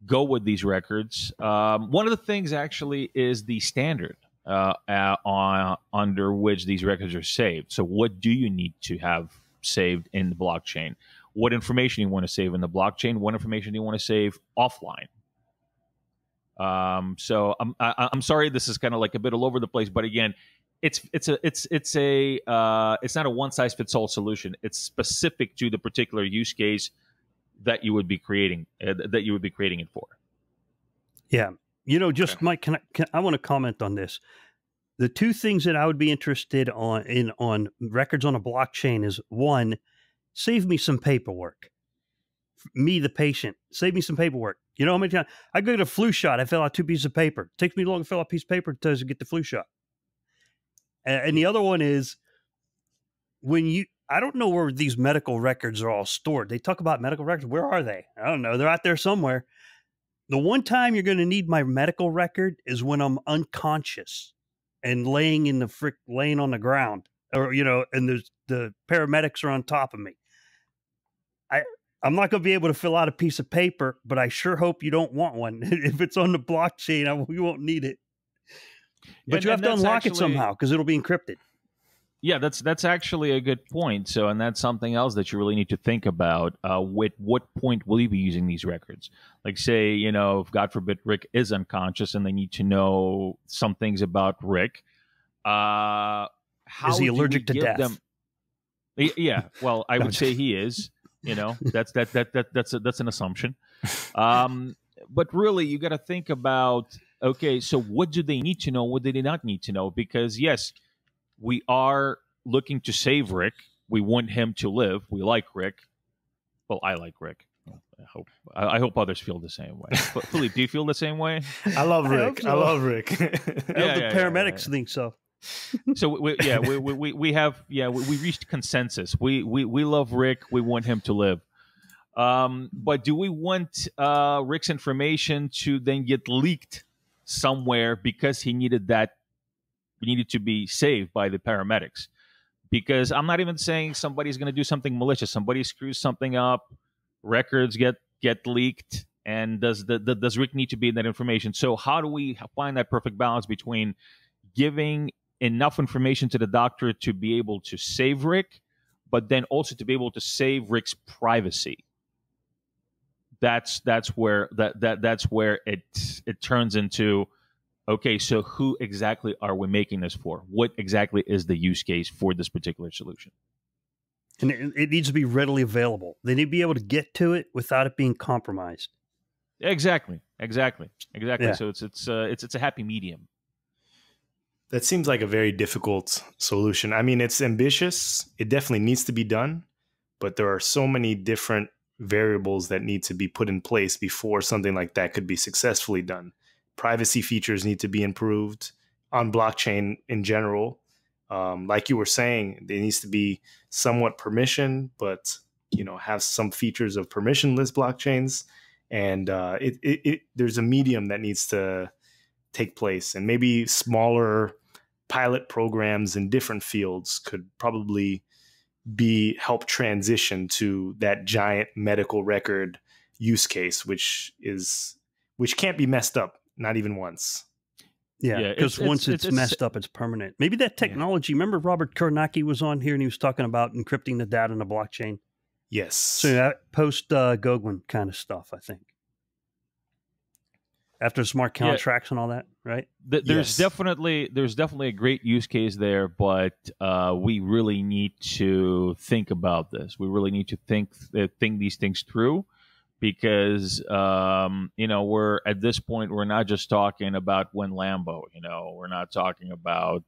C: go with these records. One of the things actually is the standard under which these records are saved. So what do you need to have saved in the blockchain? What information you want to save in the blockchain? What information do you want to save offline? So I'm sorry, this is kind of like a bit all over the place, but again, it's not a one size fits all solution. It's specific to the particular use case that you would be creating it for.
B: Yeah, Mike, I want to comment on this. The two things that I would be interested on records on a blockchain is, one, save me some paperwork. Me, the patient, save me some paperwork. You know how many times I go get a flu shot, I fill out 2 pieces of paper. It takes me long to fill out a piece of paper until I get the flu shot. And the other one is I don't know where these medical records are all stored. They talk about medical records. Where are they? I don't know. They're out there somewhere. The one time you're going to need my medical record is when I'm unconscious and laying on the ground, or, and the paramedics are on top of me. I'm not going to be able to fill out a piece of paper, but I sure hope you don't want one. If it's on the blockchain, we won't need it. But you have to unlock it somehow because it'll be encrypted.
C: Yeah, that's actually a good point. So, and that's something else that you really need to think about. With what point will you be using these records? Like, say, if God forbid Rick is unconscious and they need to know some things about Rick. How
B: is he allergic to death?
C: Yeah, well, I would say he is. That's an assumption. But really, you got to think about, okay, so what do they need to know? What do they not need to know? Because yes, we are looking to save Rick. We want him to live. We like Rick. Well, I like Rick. I hope others feel the same way. But Philippe, do you feel the same way?
A: I love Rick. I love Rick.
B: The paramedics think so.
C: So we reached consensus. We love Rick. We want him to live. But do we want Rick's information to then get leaked somewhere because he needed to be saved by the paramedics? Because I'm not even saying somebody's going to do something malicious. Somebody screws something up, records get leaked, and does Rick need to be in that information? So how do we find that perfect balance between giving enough information to the doctor to be able to save Rick, but then also to be able to save Rick's privacy? that's where that's where it turns into, okay, so who exactly are we making this for? What exactly is the use case for this particular solution?
B: And it needs to be readily available. They need to be able to get to it without it being compromised.
C: Exactly.
B: Yeah.
C: So it's a happy medium.
A: That seems like a very difficult solution. I mean, it's ambitious. It definitely needs to be done, but there are so many different variables that need to be put in place before something like that could be successfully done. Privacy features need to be improved on blockchain in general. Like you were saying, there needs to be somewhat permission, but have some features of permissionless blockchains. And there's a medium that needs to take place, and maybe smaller pilot programs in different fields could probably help transition to that giant medical record use case, which can't be messed up, not even once.
B: Yeah, because once it's messed up, it's permanent. Maybe that technology. Remember, Robert Kornacki was on here and he was talking about encrypting the data in the blockchain.
A: Yes.
B: So that post Goguen kind of stuff, I think. After smart contracts and all that, right?
C: There's definitely a great use case there, but we really need to think about this. We really need to think these things through, because we're at this point, we're not just talking about When Lambo. We're not talking about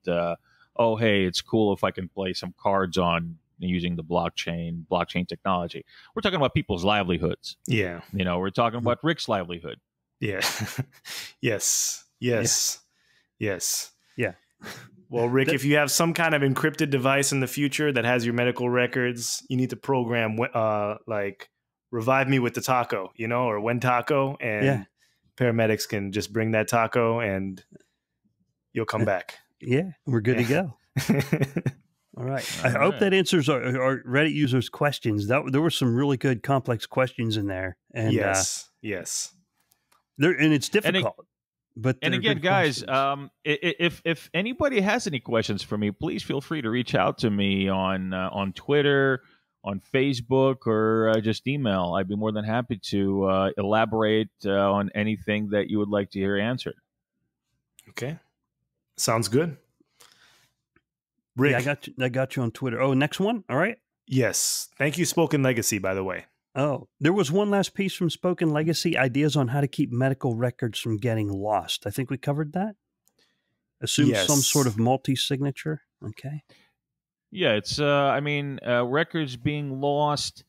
C: oh, hey, it's cool if I can play some cards on using the blockchain technology. We're talking about people's livelihoods.
A: Yeah.
C: We're talking about Rick's livelihood.
A: Yeah. Yes.
B: Yeah.
A: Well, Rick, if you have some kind of encrypted device in the future that has your medical records, you need to program like revive me with the taco, or when taco, and paramedics can just bring that taco and you'll come back.
B: Yeah, we're good to go. All right. I hope that answers our Reddit users' questions. There were some really good complex questions in there. And
A: yes.
B: And it's difficult.
C: And again, guys, if anybody has any questions for me, please feel free to reach out to me on Twitter, on Facebook, or just email. I'd be more than happy to elaborate on anything that you would like to hear answered.
A: Okay, sounds good. Rick,
B: I got you on Twitter. Oh, next one. All right.
A: Yes, thank you, Spoken Legacy. By the way.
B: Oh, there was one last piece from Spoken Legacy, ideas on how to keep medical records from getting lost. I think we covered that. Assume some sort of multi-signature. Okay.
C: Yeah, it's, records being lost.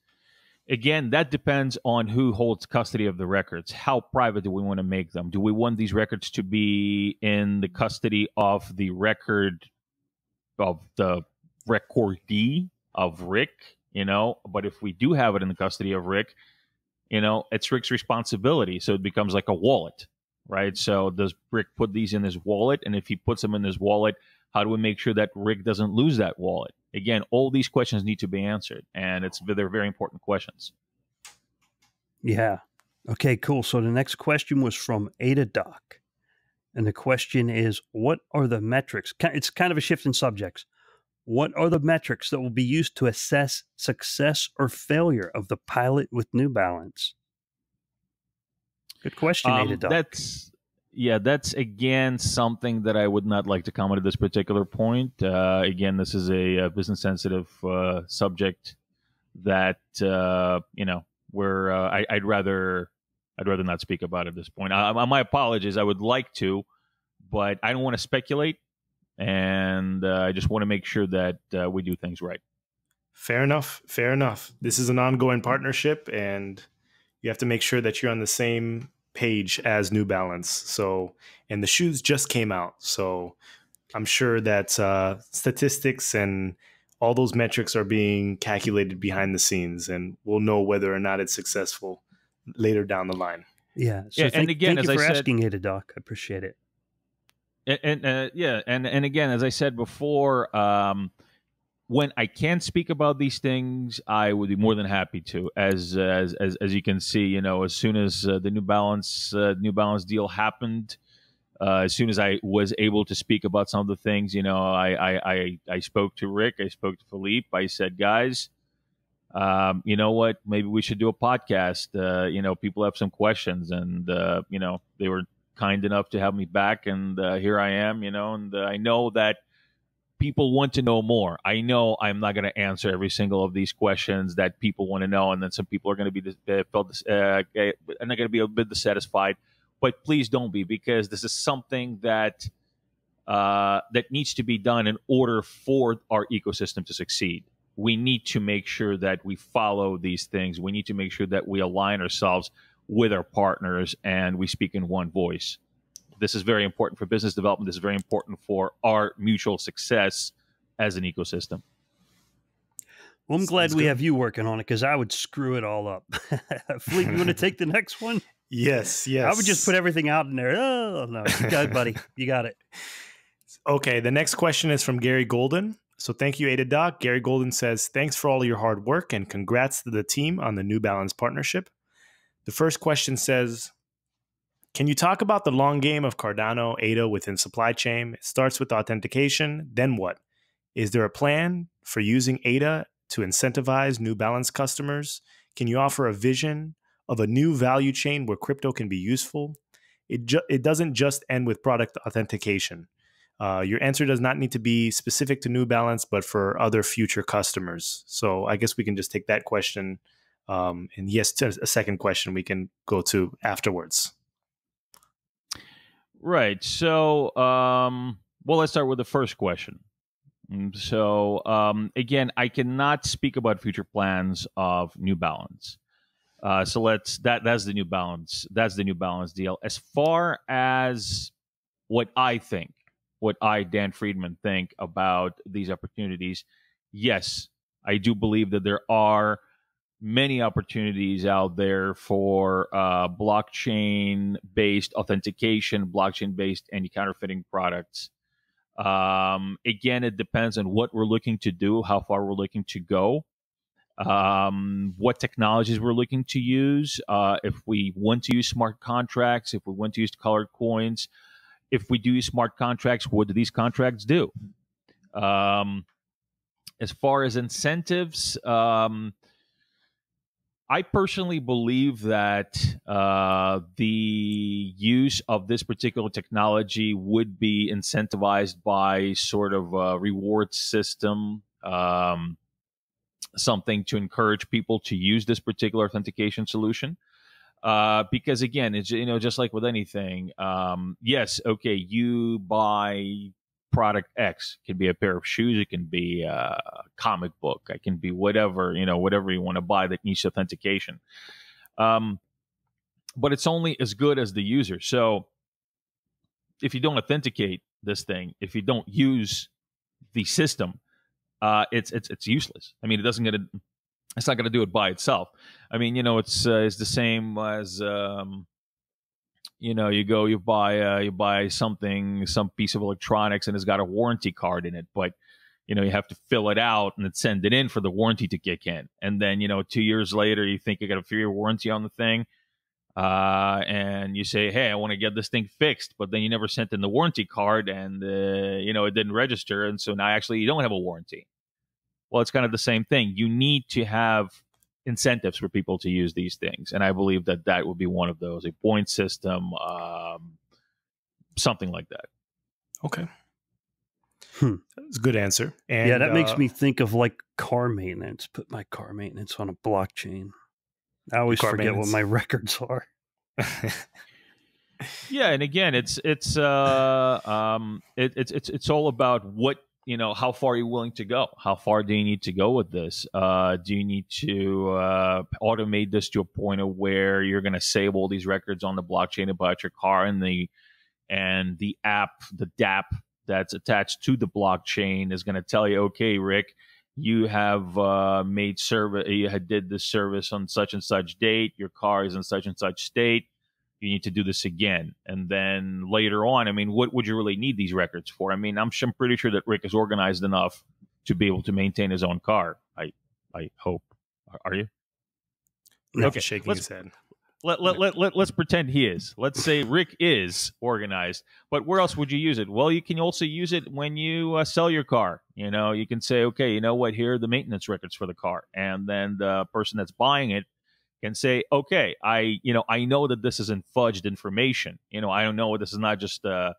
C: Again, that depends on who holds custody of the records. How private do we want to make them? Do we want these records to be in the custody of the record, of the recordee of Rick? But if we do have it in the custody of Rick, it's Rick's responsibility. So it becomes like a wallet, right? So does Rick put these in his wallet? And if he puts them in his wallet, how do we make sure that Rick doesn't lose that wallet? Again, all these questions need to be answered, and they're very important questions.
B: Yeah. Okay, cool. So the next question was from Ada Doc. And the question is, what are the metrics? It's kind of a shift in subjects. What are the metrics that will be used to assess success or failure of the pilot with New Balance? Good question, Ada Doc.
C: That's again something that I would not like to comment at this particular point. Again, this is a business sensitive subject that I'd rather not speak about at this point. My apologies. I would like to, but I don't want to speculate. And I just want to make sure that we do things right.
A: Fair enough. This is an ongoing partnership, and you have to make sure that you're on the same page as New Balance. So, and the shoes just came out. So I'm sure that statistics and all those metrics are being calculated behind the scenes, and we'll know whether or not it's successful later down the line.
B: Yeah. So thank you for asking, Ada Doc. I appreciate it.
C: And again, as I said before, when I can speak about these things, I would be more than happy to. As you can see, as soon as the New Balance deal happened, as soon as I was able to speak about some of the things, I spoke to Rick, I spoke to Philippe, I said, guys, you know what, maybe we should do a podcast. People have some questions, and they were kind enough to have me back, and here I am. And I know that people want to know more. I know I'm not going to answer every single of these questions that people want to know, and then some people are going to be not going to be a bit dissatisfied. But please don't be, because this is something that needs to be done in order for our ecosystem to succeed. We need to make sure that we follow these things. We need to make sure that we align ourselves with our partners and we speak in one voice. This is very important for business development. This is very important for our mutual success as an ecosystem.
B: Well, I'm glad we have you working on it, because I would screw it all up. Philippe, you want to take the next one?
A: Yes.
B: I would just put everything out in there. Oh, no. You got it, buddy. You got it.
A: Okay, the next question is from Gary Golden. So thank you, AdaDoc. Gary Golden says, thanks for all of your hard work and congrats to the team on the New Balance partnership. The first question says, can you talk about the long game of Cardano ADA within supply chain? It starts with authentication, then what? Is there a plan for using ADA to incentivize New Balance customers? Can you offer a vision of a new value chain where crypto can be useful? It doesn't just end with product authentication. Your answer does not need to be specific to New Balance, but for other future customers. So I guess we can just take that question. And yes, a second question we can go to afterwards.
C: Right. So, let's start with the first question. So, again, I cannot speak about future plans of New Balance. That's the New Balance. That's the New Balance deal. As far as what I think, Dan Friedman, think about these opportunities, yes, I do believe that there are many opportunities out there for blockchain-based authentication, blockchain-based anti-counterfeiting products. Again, it depends on what we're looking to do, how far we're looking to go, what technologies we're looking to use. If we want to use smart contracts, if we want to use colored coins, if we do use smart contracts, what do these contracts do? As far as incentives, I personally believe that the use of this particular technology would be incentivized by sort of a reward system, something to encourage people to use this particular authentication solution. Because again, it's just like with anything. Yes, okay, you buy product X. It can be a pair of shoes. It can be a comic book. It can be whatever you want to buy that needs authentication. But it's only as good as the user. So if you don't authenticate this thing, if you don't use the system, it's useless. I mean, it's not going to do it by itself. I mean, it's the same as you buy something, some piece of electronics, and it's got a warranty card in it, but you have to fill it out and then send it in for the warranty to kick in, and then 2 years later you think you got a 3-year warranty on the thing, and you say, hey, I want to get this thing fixed, but then you never sent in the warranty card, and it didn't register, and so now actually you don't have a warranty. Well, it's kind of the same thing. You need to have incentives for people to use these things, and I believe that would be one of those, a point system, something like that.
A: Okay. That's a good answer. And
B: yeah, that makes me think of like car maintenance. Put my car maintenance on a blockchain. I always forget what my records are.
C: Yeah, and again, it's all about what, how far are you willing to go? How far do you need to go with this? Do you need to automate this to a point of where you're going to save all these records on the blockchain about your car, and the app, the DApp that's attached to the blockchain is going to tell you, okay, Rick, you have did this service on such and such date. Your car is in such and such state. You need to do this again. And then later on, I mean, what would you really need these records for? I mean, I'm pretty sure that Rick is organized enough to be able to maintain his own car. I hope. Are you?
A: Okay, shaking his head.
C: let's pretend he is. Let's say Rick is organized, but where else would you use it? Well, you can also use it when you sell your car. You know, you can say, okay, you know what? Here are the maintenance records for the car, and then the person that's buying it can say, okay, I know that this isn't fudged information. You know, I don't know, this is not just like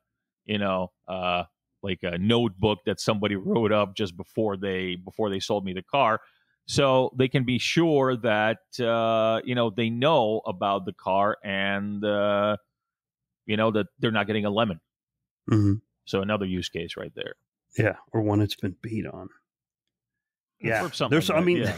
C: a notebook that somebody wrote up just before they sold me the car. So they can be sure that they know about the car, and that they're not getting a lemon.
B: Mm-hmm.
C: So another use case right there.
B: Yeah, or one that's been beat on. Yeah,
C: there's. I mean,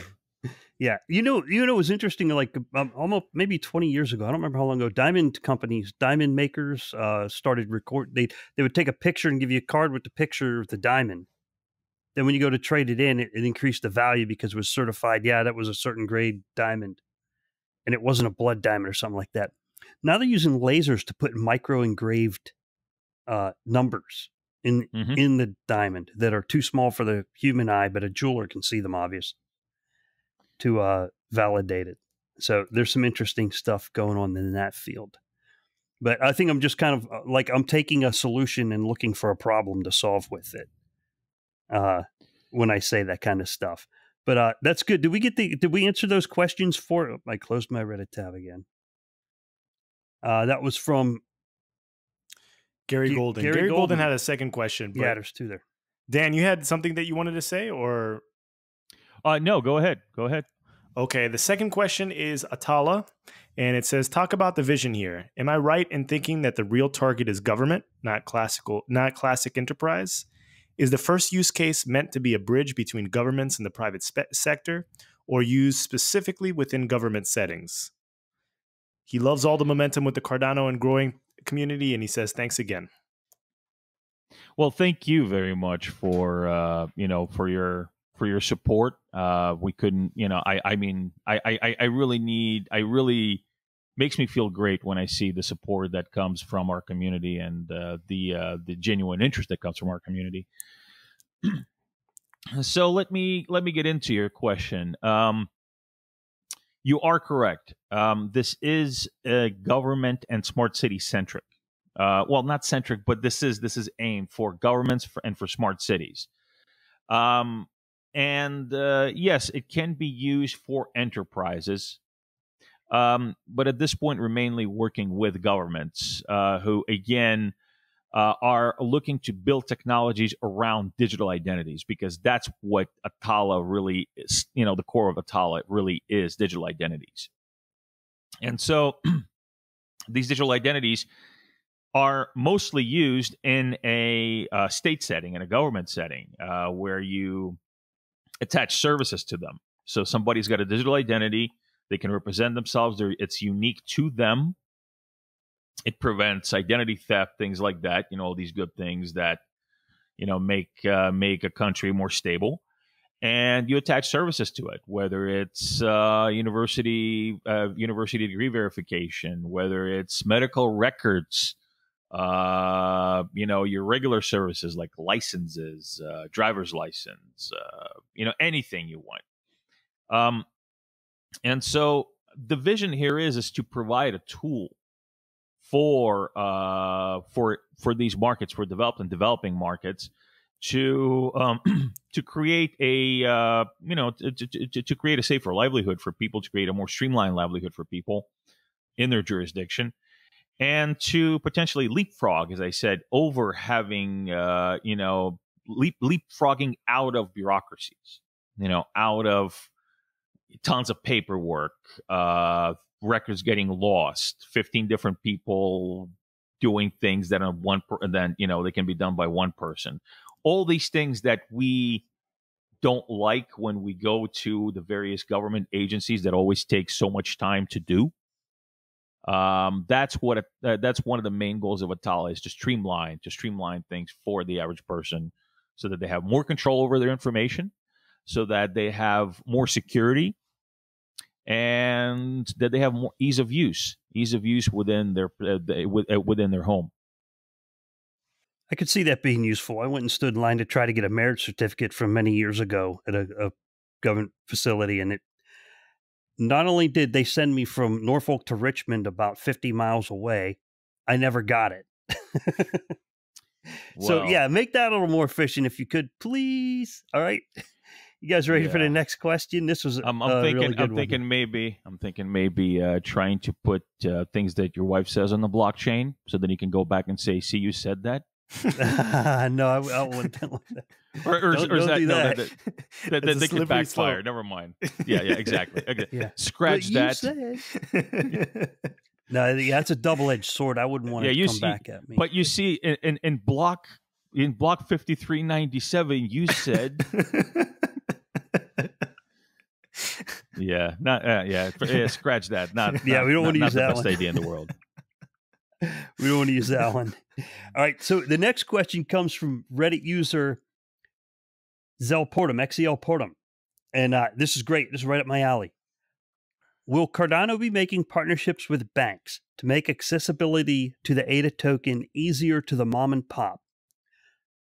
B: yeah. You know, it was interesting. Like almost maybe 20 years ago, I don't remember how long ago. Diamond makers started record. They would take a picture and give you a card with the picture of the diamond. Then when you go to trade it in, it increased the value because it was certified. Yeah, that was a certain grade diamond, and it wasn't a blood diamond or something like that. Now they're using lasers to put micro engraved numbers in the diamond that are too small for the human eye, but a jeweler can see them, obvious, to validate it. So there's some interesting stuff going on in that field. But I think I'm just kind of like I'm taking a solution and looking for a problem to solve with it. When I say that kind of stuff, but that's good. Did we answer those questions for? I closed my Reddit tab again. That was from
A: Gary Golden. Gary Golden had a second question.
B: Yeah, there's two there.
A: Dan, you had something that you wanted to say, or?
C: No, go ahead.
A: Okay, the second question is Atala, and it says, talk about the vision here. Am I right in thinking that the real target is government, not classic enterprise? Is the first use case meant to be a bridge between governments and the private sector, or used specifically within government settings? He loves all the momentum with the Cardano and growing community, and he says, thanks again.
C: Well, thank you very much for your support. We couldn't, I really makes me feel great when I see the support that comes from our community and the genuine interest that comes from our community. So let me get into your question. You are correct. This is government and smart city centric. Well, not centric, but this is aimed for governments and for smart cities. Yes, it can be used for enterprises. But at this point, we're mainly working with governments who, again, are looking to build technologies around digital identities, because that's what Atala really is. The core of Atala really is digital identities. And so these digital identities are mostly used in a state setting, in a government setting, where you attach services to them. So somebody's got a digital identity. They can represent themselves. It's unique to them. It prevents identity theft, things like that. All these good things that make a country more stable. And you attach services to it, whether it's university degree verification, whether it's medical records, your regular services like licenses, driver's license, anything you want. And so the vision here is to provide a tool for these markets, for developed and developing markets, to create a to create a safer livelihood for people, to create a more streamlined livelihood for people in their jurisdiction, and to potentially leapfrog, as I said, over having leapfrogging out of bureaucracies, out of tons of paperwork, records getting lost, 15 different people doing things that they can be done by one person. All these things that we don't like when we go to the various government agencies that always take so much time to do. That's one of the main goals of Atala, is to streamline things for the average person, so that they have more control over their information, so that they have more security, and that they have more ease of use within their home.
B: I could see that being useful. I went and stood in line to try to get a marriage certificate from many years ago at a government facility, and not only did they send me from Norfolk to Richmond about 50 miles away, I never got it. So,
C: Well,
B: yeah, make that a little more efficient if you could, please. All right. You guys ready for the
C: yeah.
B: next question? This was
C: I'm
B: a
C: thinking.
B: really good
C: I'm thinking maybe trying to put things that your wife says on the blockchain, so then you can go back and say, "See, you said that."
B: one. No, I wouldn't.
C: Or is
B: Don't
C: that
B: do
C: no?
B: that.
C: That
A: It's a
C: they can
A: slippery
C: backfire.
A: slope.
C: Never mind. Yeah, exactly. Okay,
B: Yeah.
C: scratch
B: But you
C: that.
B: said. No, that's a double-edged sword. I wouldn't want
C: Yeah,
B: it to
C: you
B: come
C: see,
B: back at me.
C: but you see, in block 5397, you said, yeah, not scratch that. Not
B: Yeah, we don't want to
C: not
B: use
C: the
B: that
C: best
B: one.
C: idea in the world.
B: We don't want to use that one. All right. So the next question comes from Reddit user Zelportum, XELportum. And this is great. This is right up my alley. Will Cardano be making partnerships with banks to make accessibility to the ADA token easier to the mom and pop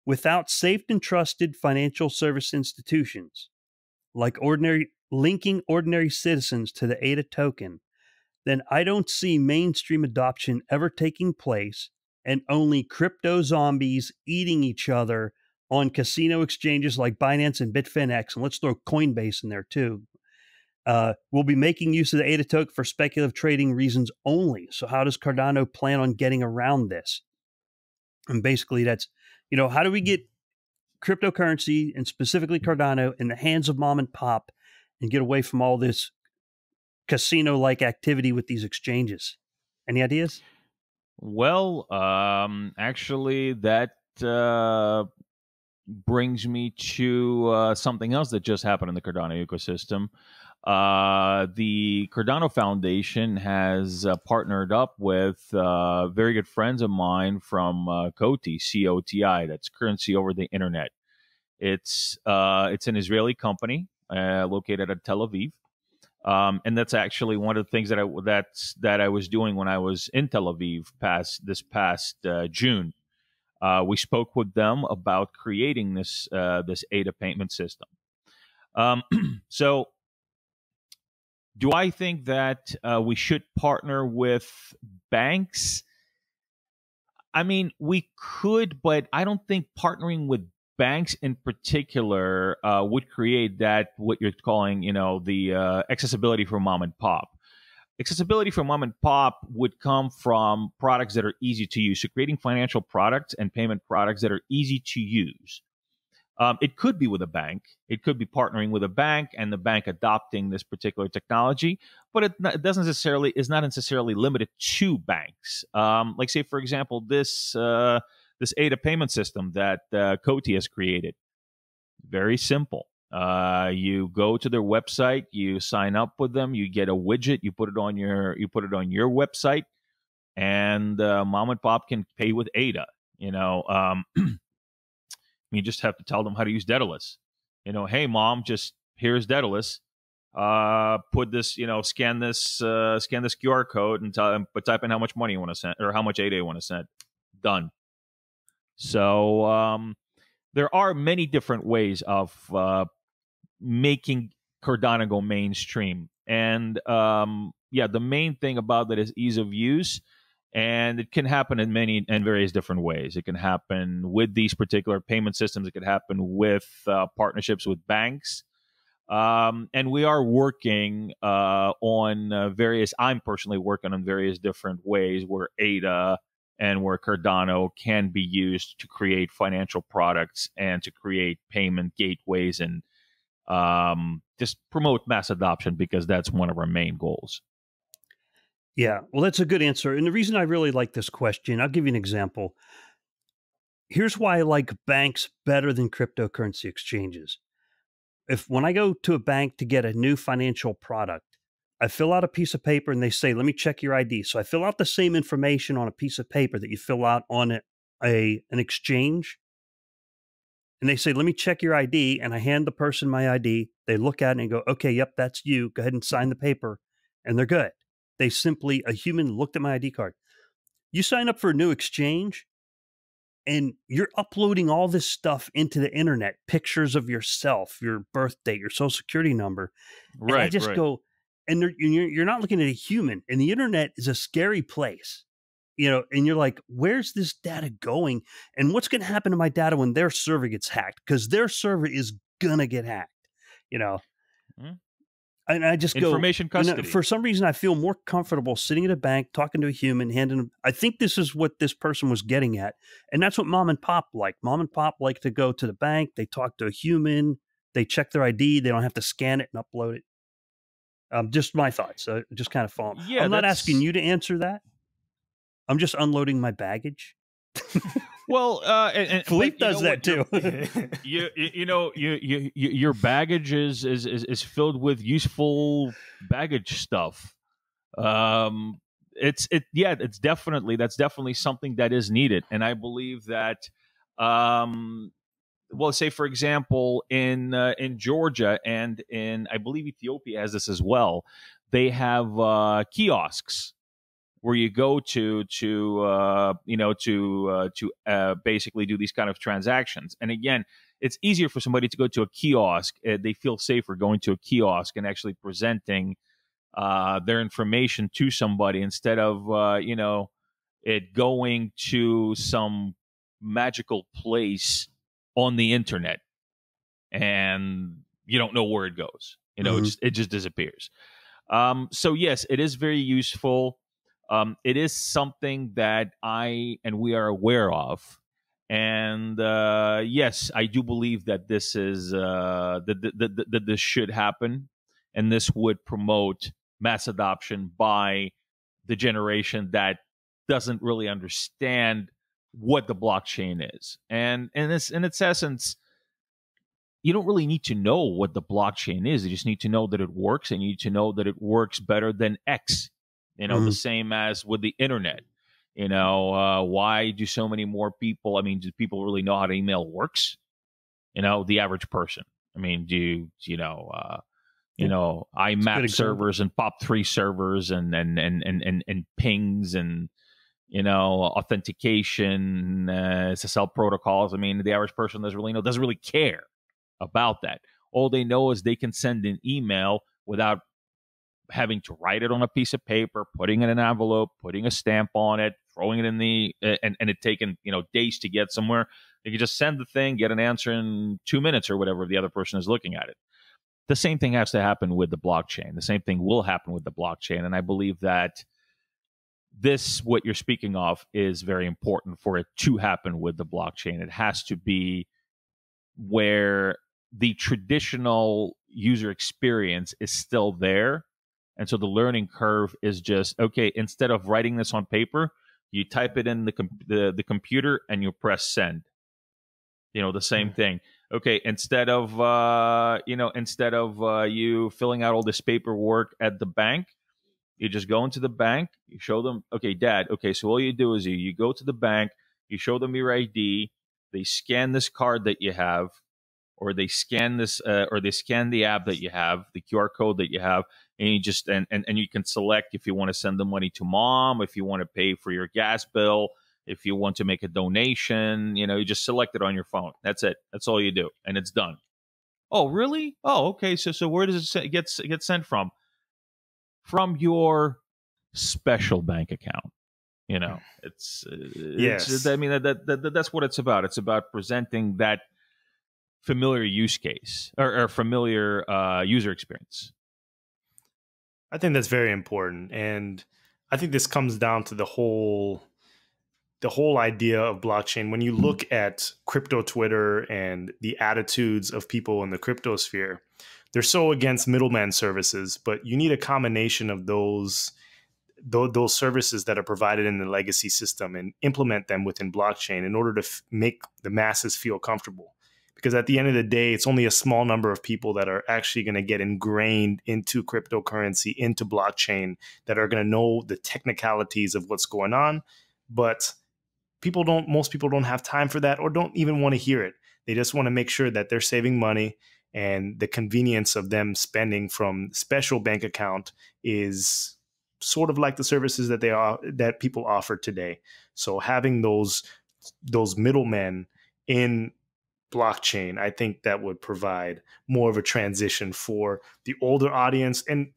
B: without safe and trusted financial service institutions, like linking ordinary citizens to the ADA token? Then I don't see mainstream adoption ever taking place and only crypto zombies eating each other on casino exchanges like Binance and Bitfinex, and let's throw Coinbase in there too. We'll be making use of the ADA token for speculative trading reasons only. So how does Cardano plan on getting around this? And basically that's, how do we get cryptocurrency and specifically Cardano in the hands of mom and pop and get away from all this casino-like activity with these exchanges? Any ideas?
C: Well, actually, that brings me to something else that just happened in the Cardano ecosystem. The Cardano Foundation has partnered up with very good friends of mine from COTI, COTI, that's Currency Over the Internet. It's an Israeli company located at Tel Aviv. And that's actually one of the things that I was doing when I was in Tel Aviv this past June. We spoke with them about creating this ADA payment system. So, do I think that we should partner with banks? I mean, we could, but I don't think partnering with banks in particular would create that, what you're calling, the accessibility for mom and pop. Accessibility for mom and pop would come from products that are easy to use. So creating financial products and payment products that are easy to use. It could be with a bank. It could be partnering with a bank and the bank adopting this particular technology, but it is not necessarily limited to banks. Like, say, for example, this ADA payment system that COTI has created. Very simple. You go to their website, you sign up with them, you get a widget, you put it on your website, and mom and pop can pay with ADA. You just have to tell them how to use Daedalus. Hey mom, here's Daedalus. Put this, scan this QR code and type in how much money you want to send or how much ADA you want to send. Done. So there are many different ways of making Cardano go mainstream. And the main thing about that is ease of use. And it can happen in many and various different ways. It can happen with these particular payment systems. It could happen with partnerships with banks. And we are working on various, I'm personally working on various different ways where ADA and where Cardano can be used to create financial products and to create payment gateways and just promote mass adoption, because that's one of our main goals.
B: Yeah, well, that's a good answer. And the reason I really like this question, I'll give you an example. Here's why I like banks better than cryptocurrency exchanges. When I go to a bank to get a new financial product, I fill out a piece of paper and they say, let me check your ID. So I fill out the same information on a piece of paper that you fill out on an exchange. And they say, let me check your ID. And I hand the person my ID. They look at it and go, okay, yep, that's you. Go ahead and sign the paper. And they're good. A human looked at my ID card. You sign up for a new exchange and you're uploading all this stuff into the internet, pictures of yourself, your birth date, your social security number.
C: Right.
B: And I just go, and you're not looking at a human, and the internet is a scary place, and you're like, where's this data going? And what's going to happen to my data when their server gets hacked? Because their server is going to get hacked,
C: Mhm.
B: And I just
C: Information custody.
B: For some reason, I feel more comfortable sitting at a bank, talking to a human, handing them. I think this is what this person was getting at. And that's what mom and pop like. Mom and pop like to go to the bank. They talk to a human. They check their ID. They don't have to scan it and upload it. Just my thoughts. Just kind of follow.
C: Yeah,
B: I'm not asking you to answer that. I'm just unloading my baggage.
C: Well,
B: Philippe does that too.
C: Your baggage is filled with useful baggage stuff. It's definitely something that is needed, and I believe that. Well, say for example, in Georgia and in I believe Ethiopia has this as well. They have kiosks where you go to basically do these kind of transactions. And again, it's easier for somebody to go to a kiosk. They feel safer going to a kiosk and actually presenting their information to somebody instead of it going to some magical place on the internet and you don't know where it goes. It just disappears. So yes, it is very useful. It is something that we are aware of, and yes, I do believe that this is that this should happen, and this would promote mass adoption by the generation that doesn't really understand what the blockchain is, and in its essence. You don't really need to know what the blockchain is. You just need to know that it works, and you need to know that it works better than X. The same as with the internet. Why do so many more people? I mean, do people really know how email works? The average person. I mean, IMAP servers and POP3 servers and pings and authentication, SSL protocols. I mean, the average person doesn't really care about that. All they know is they can send an email without having to write it on a piece of paper, putting it in an envelope, putting a stamp on it, throwing it in the and it taking days to get somewhere. They can just send the thing, get an answer in 2 minutes or whatever the other person is looking at it. The same thing has to happen with the blockchain. The same thing will happen with the blockchain, and I believe that what you're speaking of is very important for it to happen with the blockchain. It has to be where the traditional user experience is still there. And so the learning curve is just, okay, instead of writing this on paper, you type it in the computer and you press send. The same thing. Okay, instead of you filling out all this paperwork at the bank, you just go into the bank, you show them, okay, Dad, okay, so all you do is you go to the bank, you show them your ID, they scan this card that you have, or they scan this, or they scan the app that you have, the QR code that you have, and you just and you can select if you want to send the money to mom, if you want to pay for your gas bill, if you want to make a donation. You just select it on your phone. That's it. That's all you do, and it's done. Oh, really? Oh, okay. So where does it get sent from? From your special bank account.
A: Yes.
C: I mean that's what it's about. It's about presenting that familiar use case or familiar user experience.
A: I think that's very important, and I think this comes down to the whole idea of blockchain. When you look at crypto Twitter and the attitudes of people in the crypto sphere, they're so against middleman services, but you need a combination of those services that are provided in the legacy system and implement them within blockchain in order to make the masses feel comfortable. Because at the end of the day, it's only a small number of people that are actually going to get ingrained into cryptocurrency, into blockchain, that are going to know the technicalities of what's going on. But most people don't have time for that, or don't even want to hear it. They just want to make sure that they're saving money, and the convenience of them spending from special bank account is sort of like the services that people offer today. So having those middlemen in blockchain, I think that would provide more of a transition for the older audience and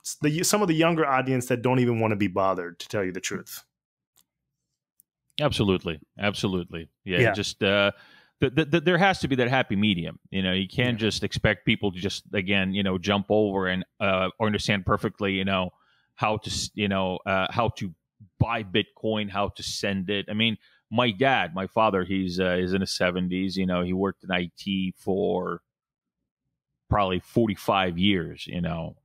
A: some of the younger audience that don't even want to be bothered, to tell you the truth.
C: Absolutely. Yeah. Just there has to be that happy medium. You can't just expect people to just, again, jump over and or understand perfectly, how to buy Bitcoin, how to send it. I mean, my father, he's in his 70s. He worked in IT for probably 45 years.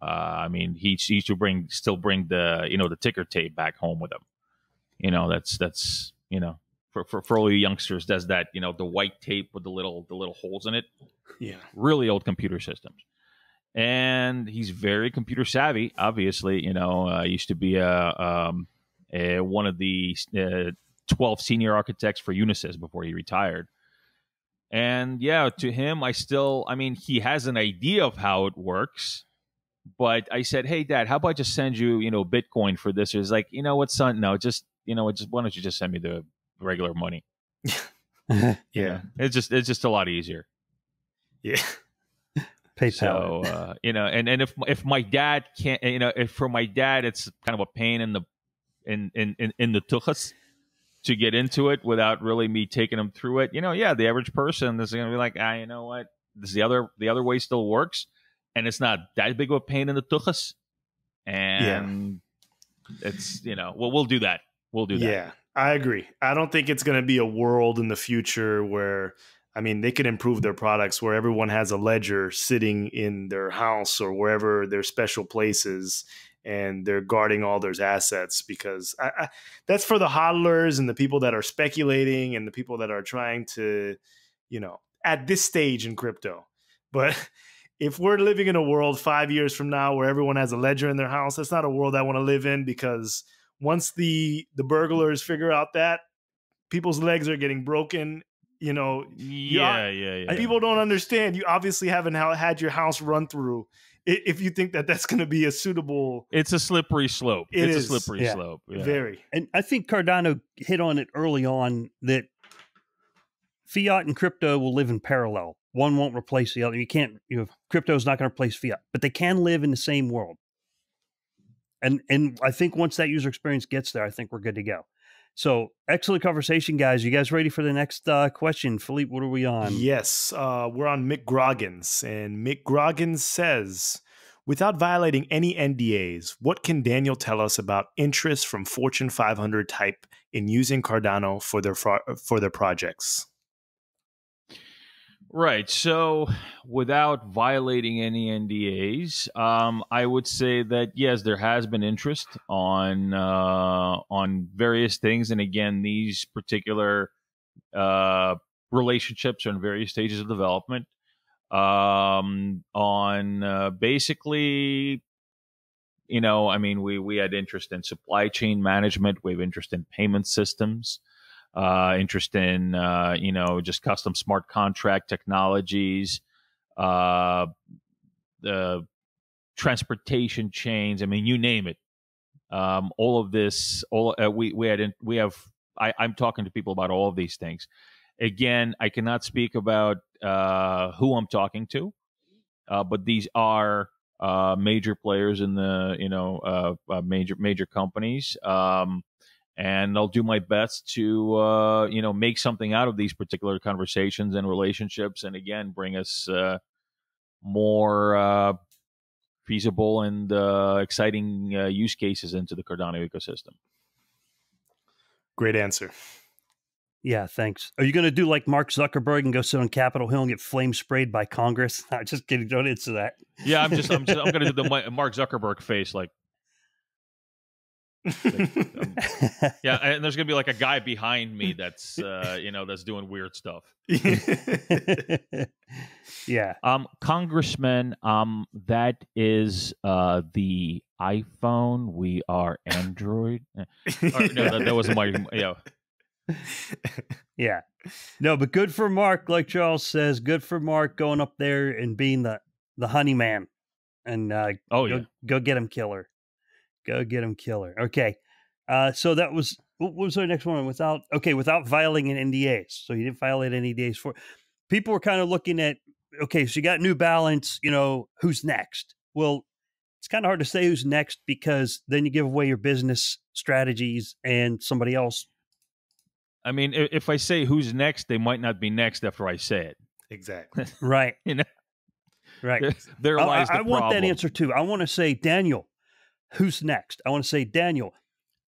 C: I mean, he used to still bring the the ticker tape back home with him. That's for all you youngsters, does that the white tape with the little holes in it.
A: Yeah,
C: really old computer systems. And he's very computer savvy. Obviously, used to be one of the 12 senior architects for Unisys before he retired. And yeah, to him, he has an idea of how it works. But I said, hey, Dad, how about I just send you, Bitcoin for this? He's like, what, son? No, just, why don't you just send me the regular money?
A: Yeah.
C: It's just a lot easier.
A: Yeah.
B: PayPal.
C: So, and if my dad can't, if for my dad, it's kind of a pain in the tuchus to get into it without really me taking him through it. The average person is going to be like, you know what? This the other way still works. And it's not that big of a pain in the tuchus. And it's, we'll do that. We'll do that.
A: Yeah, I agree. I don't think it's going to be a world in the future where, they could improve their products where everyone has a ledger sitting in their house or wherever their special places, and they're guarding all their assets, because that's for the hodlers and the people that are speculating and the people that are trying to, at this stage in crypto. But if we're living in a world 5 years from now where everyone has a ledger in their house, that's not a world I want to live in, because once the burglars figure out that, people's legs are getting broken.
C: Yeah.
A: People don't understand. You obviously haven't had your house run through if you think that that's going to be a suitable.
C: It's a slippery slope. It's
A: is.
C: a slippery slope. Yeah.
A: Very.
B: And I think Cardano hit on it early on that fiat and crypto will live in parallel. One won't replace the other. You can't, crypto is not going to replace fiat, but they can live in the same world. And I think once that user experience gets there, I think we're good to go. So excellent conversation, guys. You guys ready for the next question? Philippe, what are we on?
A: Yes, we're on Mick Groggins. And Mick Groggins says, without violating any NDAs, what can Daniel tell us about interest from Fortune 500 type in using Cardano for their projects?
C: Right. So without violating any NDAs, I would say that, yes, there has been interest on various things. And again, these particular relationships are in various stages of development on basically, we had interest in supply chain management. We have interest in payment systems. Interest in, just custom smart contract technologies, the transportation chains. You name it. All of this, I'm talking to people about all of these things. Again, I cannot speak about who I'm talking to, but these are major players in the, major companies. And I'll do my best to, make something out of these particular conversations and relationships, and again, bring us more feasible and exciting use cases into the Cardano ecosystem.
A: Great answer.
B: Yeah, thanks. Are you going to do like Mark Zuckerberg and go sit on Capitol Hill and get flame sprayed by Congress? No, just kidding. Don't answer that.
C: Yeah, I'm going to do the Mark Zuckerberg face, like. Yeah, and there's gonna be like a guy behind me that's that's doing weird stuff.
B: Yeah.
C: Congressman, that is the iPhone. We are Android. No, that wasn't my.
B: Yeah. No, but good for Mark, like Charles says. Good for Mark going up there and being the honey man, and go get him, killer. Go get him, killer. Okay. So that was, what was our next one? Without violating an NDAs. So you didn't violate any NDAs for. people were kind of looking at, okay, so you got New Balance, who's next? Well, it's kind of hard to say who's next because then you give away your business strategies and somebody else.
C: I mean, if I say who's next, they might not be next after I say it.
A: Exactly.
B: Right.
C: Right. There lies the problem.
B: I want that answer too. I want to say, Daniel, who's next? I want to say, Daniel,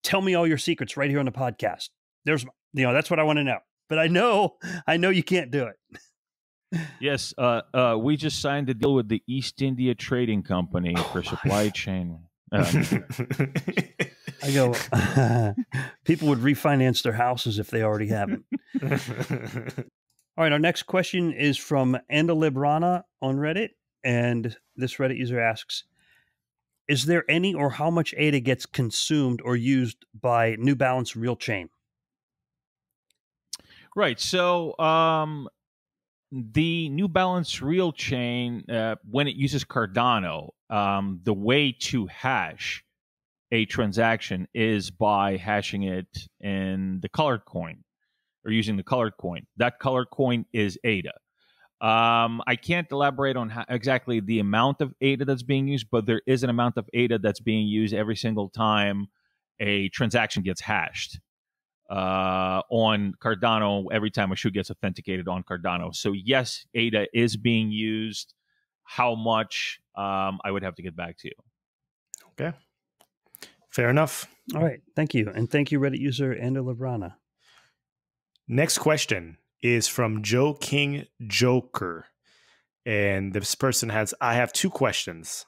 B: tell me all your secrets right here on the podcast. That's what I want to know. But I know you can't do it.
C: Yes, we just signed a deal with the East India Trading Company for supply chain.
B: I go, people would refinance their houses if they already haven't. All right, our next question is from Andalibrana on Reddit, and this Reddit user asks, is there any or how much ADA gets consumed or used by New Balance Real Chain?
C: Right, so the New Balance Real Chain, when it uses Cardano, the way to hash a transaction is by hashing it in the colored coin or using the colored coin. That colored coin is ADA. I can't elaborate on exactly the amount of ADA that's being used, but there is an amount of ADA that's being used every single time a transaction gets hashed on Cardano, every time a shoe gets authenticated on Cardano. So yes, ADA is being used. How much? I would have to get back to you.
A: Okay. Fair enough.
B: All right. Thank you. And thank you, Reddit user Andalibrana.
A: Next question is from Joe King Joker. And this person I have two questions.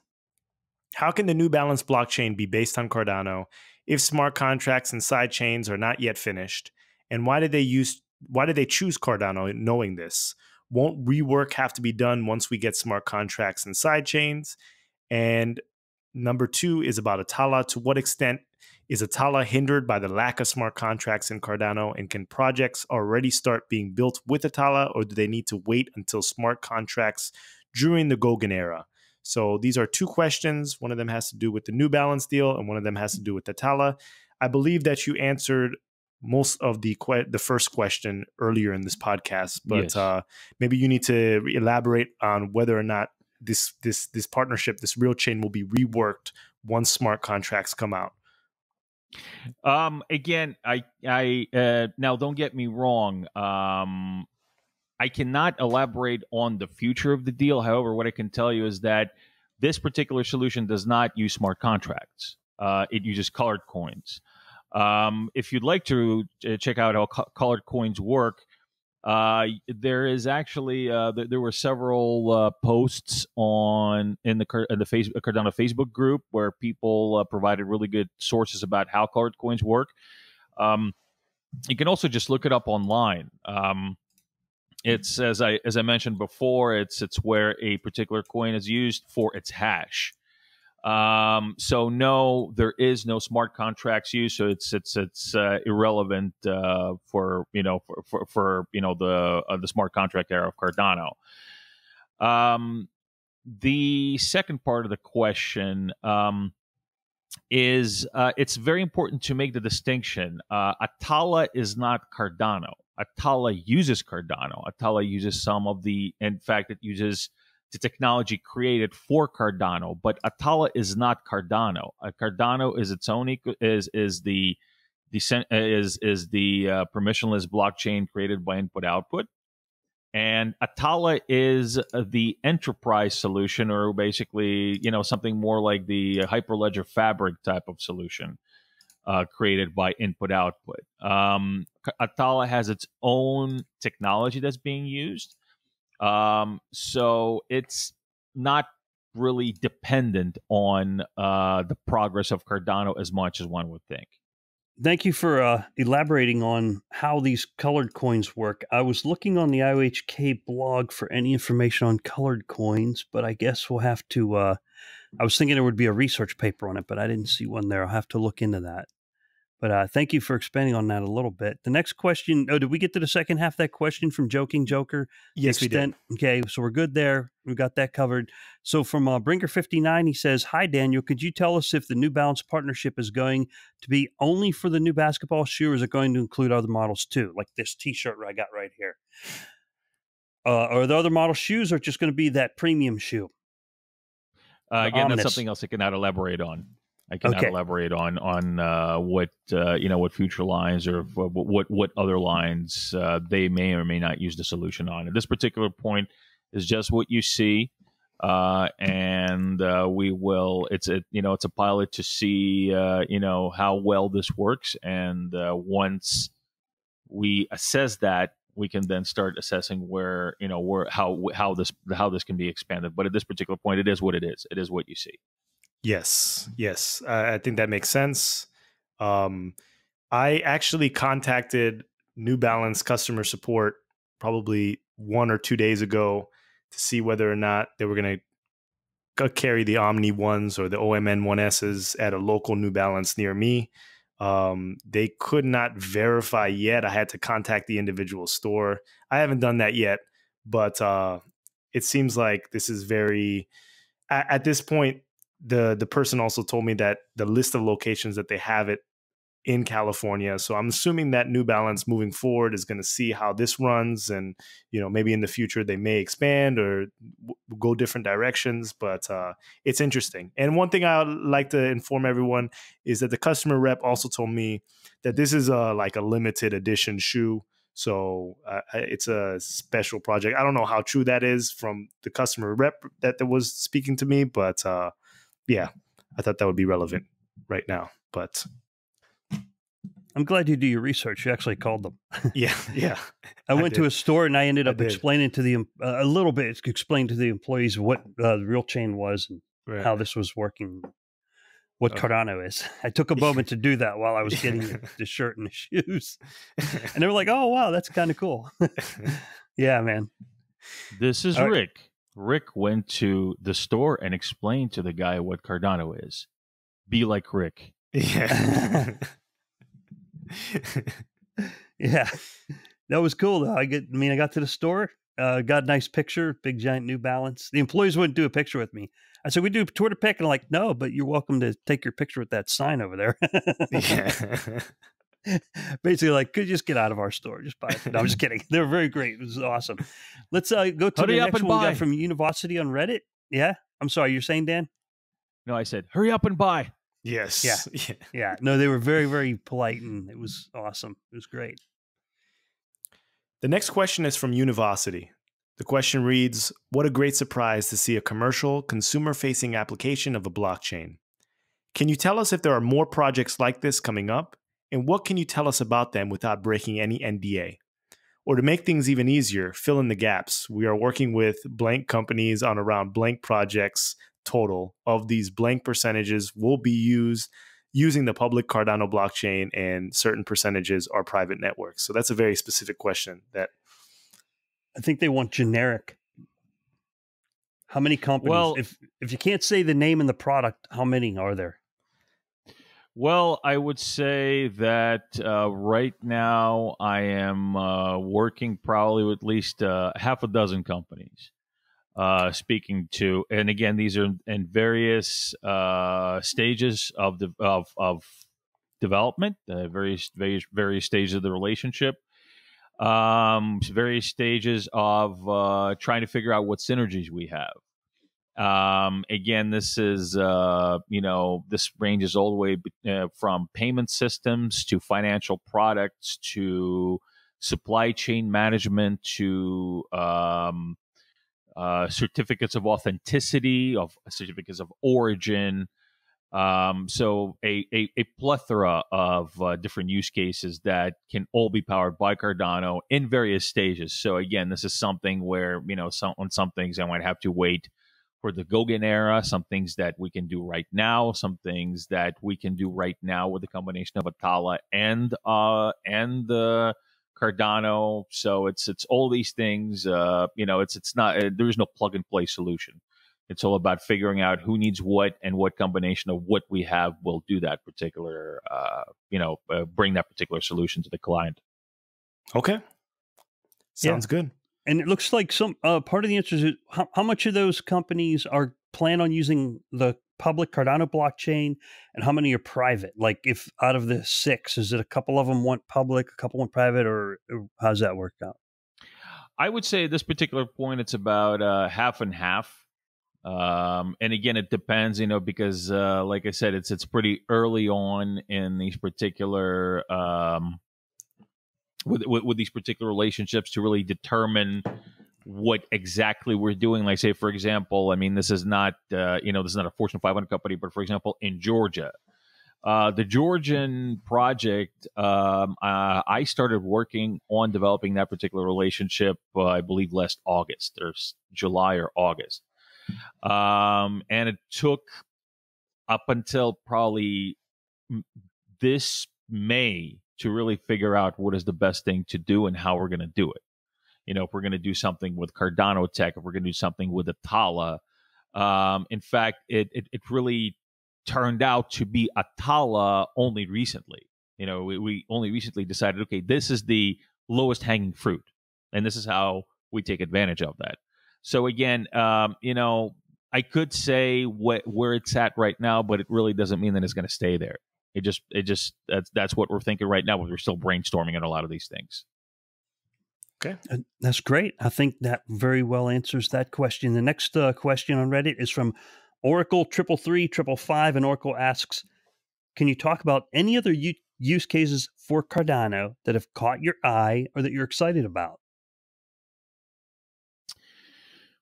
A: How can the New Balance blockchain be based on Cardano if smart contracts and side chains are not yet finished? And why did they choose Cardano knowing this? Won't rework have to be done once we get smart contracts and side chains? And number two is about Atala. To what extent is Atala hindered by the lack of smart contracts in Cardano? And can projects already start being built with Atala, or do they need to wait until smart contracts during the Goguen era? So these are two questions. One of them has to do with the New Balance deal, and one of them has to do with Atala. I believe that you answered most of the first question earlier in this podcast, but yes. Maybe you need to elaborate on whether or not this partnership, this real chain, will be reworked once smart contracts come out.
C: Again, I now don't get me wrong. I cannot elaborate on the future of the deal. However, what I can tell you is that this particular solution does not use smart contracts. It uses colored coins. If you'd like to check out how colored coins work, there is actually there were several posts in the Cardano Facebook group where people provided really good sources about how colored coins work. You can also just look it up online. It's as I mentioned before, it's where a particular coin is used for its hash. So no, there is no smart contracts used. So it's irrelevant for the smart contract era of Cardano. The second part of the question is it's very important to make the distinction. Atala is not Cardano. Atala uses Cardano. Atala uses in fact, it uses the technology created for Cardano, but Atala is not Cardano. Cardano is its own is the permissionless blockchain created by input-output, and Atala is the enterprise solution, or basically something more like the Hyperledger Fabric type of solution created by input-output. Atala has its own technology that's being used. So it's not really dependent on the progress of Cardano as much as one would think.
B: Thank you for elaborating on how these colored coins work. I was looking on the IOHK blog for any information on colored coins, but I guess we'll have to I was thinking there would be a research paper on it, but I didn't see one there. I'll have to look into that. But thank you for expanding on that a little bit. The next question, did we get to the second half of that question from Joking Joker?
A: Yes, we did.
B: Okay, so we're good there. We've got that covered. So from Brinker59, he says, hi, Daniel, could you tell us if the New Balance partnership is going to be only for the new basketball shoe, or is it going to include other models too, like this T-shirt I got right here? Are the other model shoes or just going to be that premium shoe?
C: Again, that's something else I cannot elaborate on. I cannot elaborate on what what future lines or what other lines they may or may not use the solution on. At this particular point, is just what you see, and we will. It's a pilot to see how well this works, and once we assess that, we can then start assessing how this can be expanded. But at this particular point, it is what it is. It is what you see.
A: Yes. I think that makes sense. I actually contacted New Balance customer support probably 1 or 2 days ago to see whether or not they were going to carry the Omni 1s or the OMN 1Ss at a local New Balance near me. They could not verify yet. I had to contact the individual store. I haven't done that yet, but it seems like this is very, at this point, the person also told me that the list of locations that they have it in California. So I'm assuming that New Balance moving forward is going to see how this runs, and maybe in the future they may expand or go different directions. But it's interesting. And one thing I would like to inform everyone is that the customer rep also told me that this is like a limited edition shoe. So it's a special project. I don't know how true that is from the customer rep that was speaking to me, but yeah, I thought that would be relevant right now. But
B: I'm glad you do your research. You actually called them.
A: Yeah.
B: I went to a store and I ended up explaining to the a little bit, explained to the employees what the real chain was and how this was working, what Cardano is. I took a moment to do that while I was getting the shirt and the shoes. And they were like, oh, wow, that's kind of cool. Yeah, man.
C: This is Rick. Rick went to the store and explained to the guy what Cardano is. Be like Rick.
A: Yeah.
B: Yeah. That was cool, though. I got to the store, got a nice picture, big giant New Balance. The employees wouldn't do a picture with me. I said, we do a Twitter pic. And I'm like, no, but you're welcome to take your picture with that sign over there.
A: Yeah.
B: Basically, like, could you just get out of our store? Just buy it. No, I'm just kidding. They were very great. It was awesome. Let's go to the next one we got from Univocity on Reddit. Yeah? I'm sorry, you're saying, Dan?
C: No, I said, hurry up and buy.
A: Yes.
B: Yeah. No, they were very, very polite, and it was awesome. It was great.
A: The next question is from Univocity. The question reads, what a great surprise to see a commercial, consumer-facing application of a blockchain. Can you tell us if there are more projects like this coming up? And what can you tell us about them without breaking any NDA? Or to make things even easier, fill in the gaps. We are working with blank companies on around blank projects total. Of these blank percentages will be using the public Cardano blockchain, and certain percentages are private networks. So that's a very specific question that
B: I think they want generic. How many companies? Well, if you can't say the name and the product, how many are there?
C: Well, I would say that right now I am working probably with at least half a dozen companies speaking to, and again, these are in various stages of development, various stages of the relationship, various stages of trying to figure out what synergies we have. Again, this is, this ranges all the way from payment systems to financial products to supply chain management to certificates of authenticity, of certificates of origin. So a plethora of different use cases that can all be powered by Cardano in various stages. So again, this is something where, on some things I might have to wait for the Goguen era, some things that we can do right now, some things that we can do right now with the combination of Atala and the Cardano. So it's all these things. It's not there's no plug and play solution. It's all about figuring out who needs what and what combination of what we have will do that particular, bring that particular solution to the client.
A: Okay, sounds good.
B: And it looks like some part of the answer is how much of those companies plan on using the public Cardano blockchain, and how many are private? Like, if out of the 6, is it a couple of them want public, a couple want private, or how does that work out?
C: I would say at this particular point, it's about half and half. And again, it depends, because like I said, it's pretty early on in these particular with these particular relationships to really determine what exactly we're doing. Like, say, for example, I mean, this is not this is not a Fortune 500 company, but for example, in Georgia. The Georgian project, I started working on developing that particular relationship, I believe, last August or July or August. And it took up until probably this May to really figure out what is the best thing to do and how we're going to do it. If we're going to do something with Cardano Tech, if we're going to do something with Atala. In fact, it really turned out to be Atala only recently. We only recently decided, okay, this is the lowest hanging fruit, and this is how we take advantage of that. So again, I could say where it's at right now, but it really doesn't mean that it's going to stay there. It just that's what we're thinking right now, but we're still brainstorming on a lot of these things.
B: Okay. That's great. I think that very well answers that question. The next question on Reddit is from Oracle 33355, and Oracle asks, can you talk about any other use cases for Cardano that have caught your eye or that you're excited about?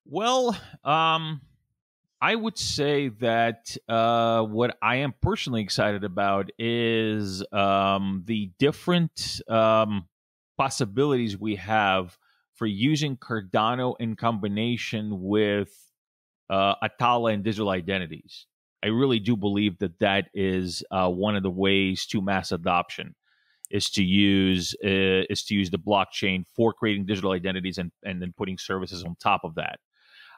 C: Well, I would say that what I am personally excited about is the different possibilities we have for using Cardano in combination with Atala and digital identities. I really do believe that is one of the ways to mass adoption is to use the blockchain for creating digital identities and then putting services on top of that.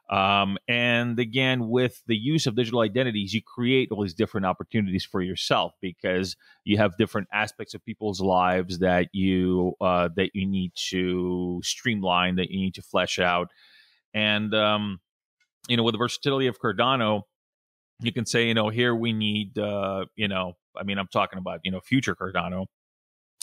C: And again, with the use of digital identities, you create all these different opportunities for yourself because you have different aspects of people's lives that you need to streamline, that you need to flesh out. And, with the versatility of Cardano, you can say, here we need, I'm talking about, future Cardano,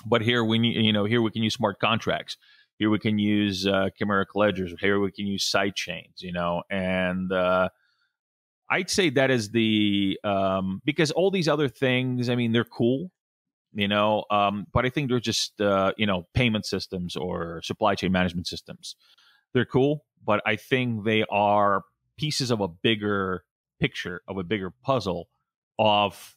C: but here we need, here we can use smart contracts. Here we can use chimeric ledgers. Here we can use side chains, and I'd say that is the because all these other things, I mean, they're cool, but I think they're just payment systems or supply chain management systems. They're cool, but I think they are pieces of a bigger picture, of a bigger puzzle of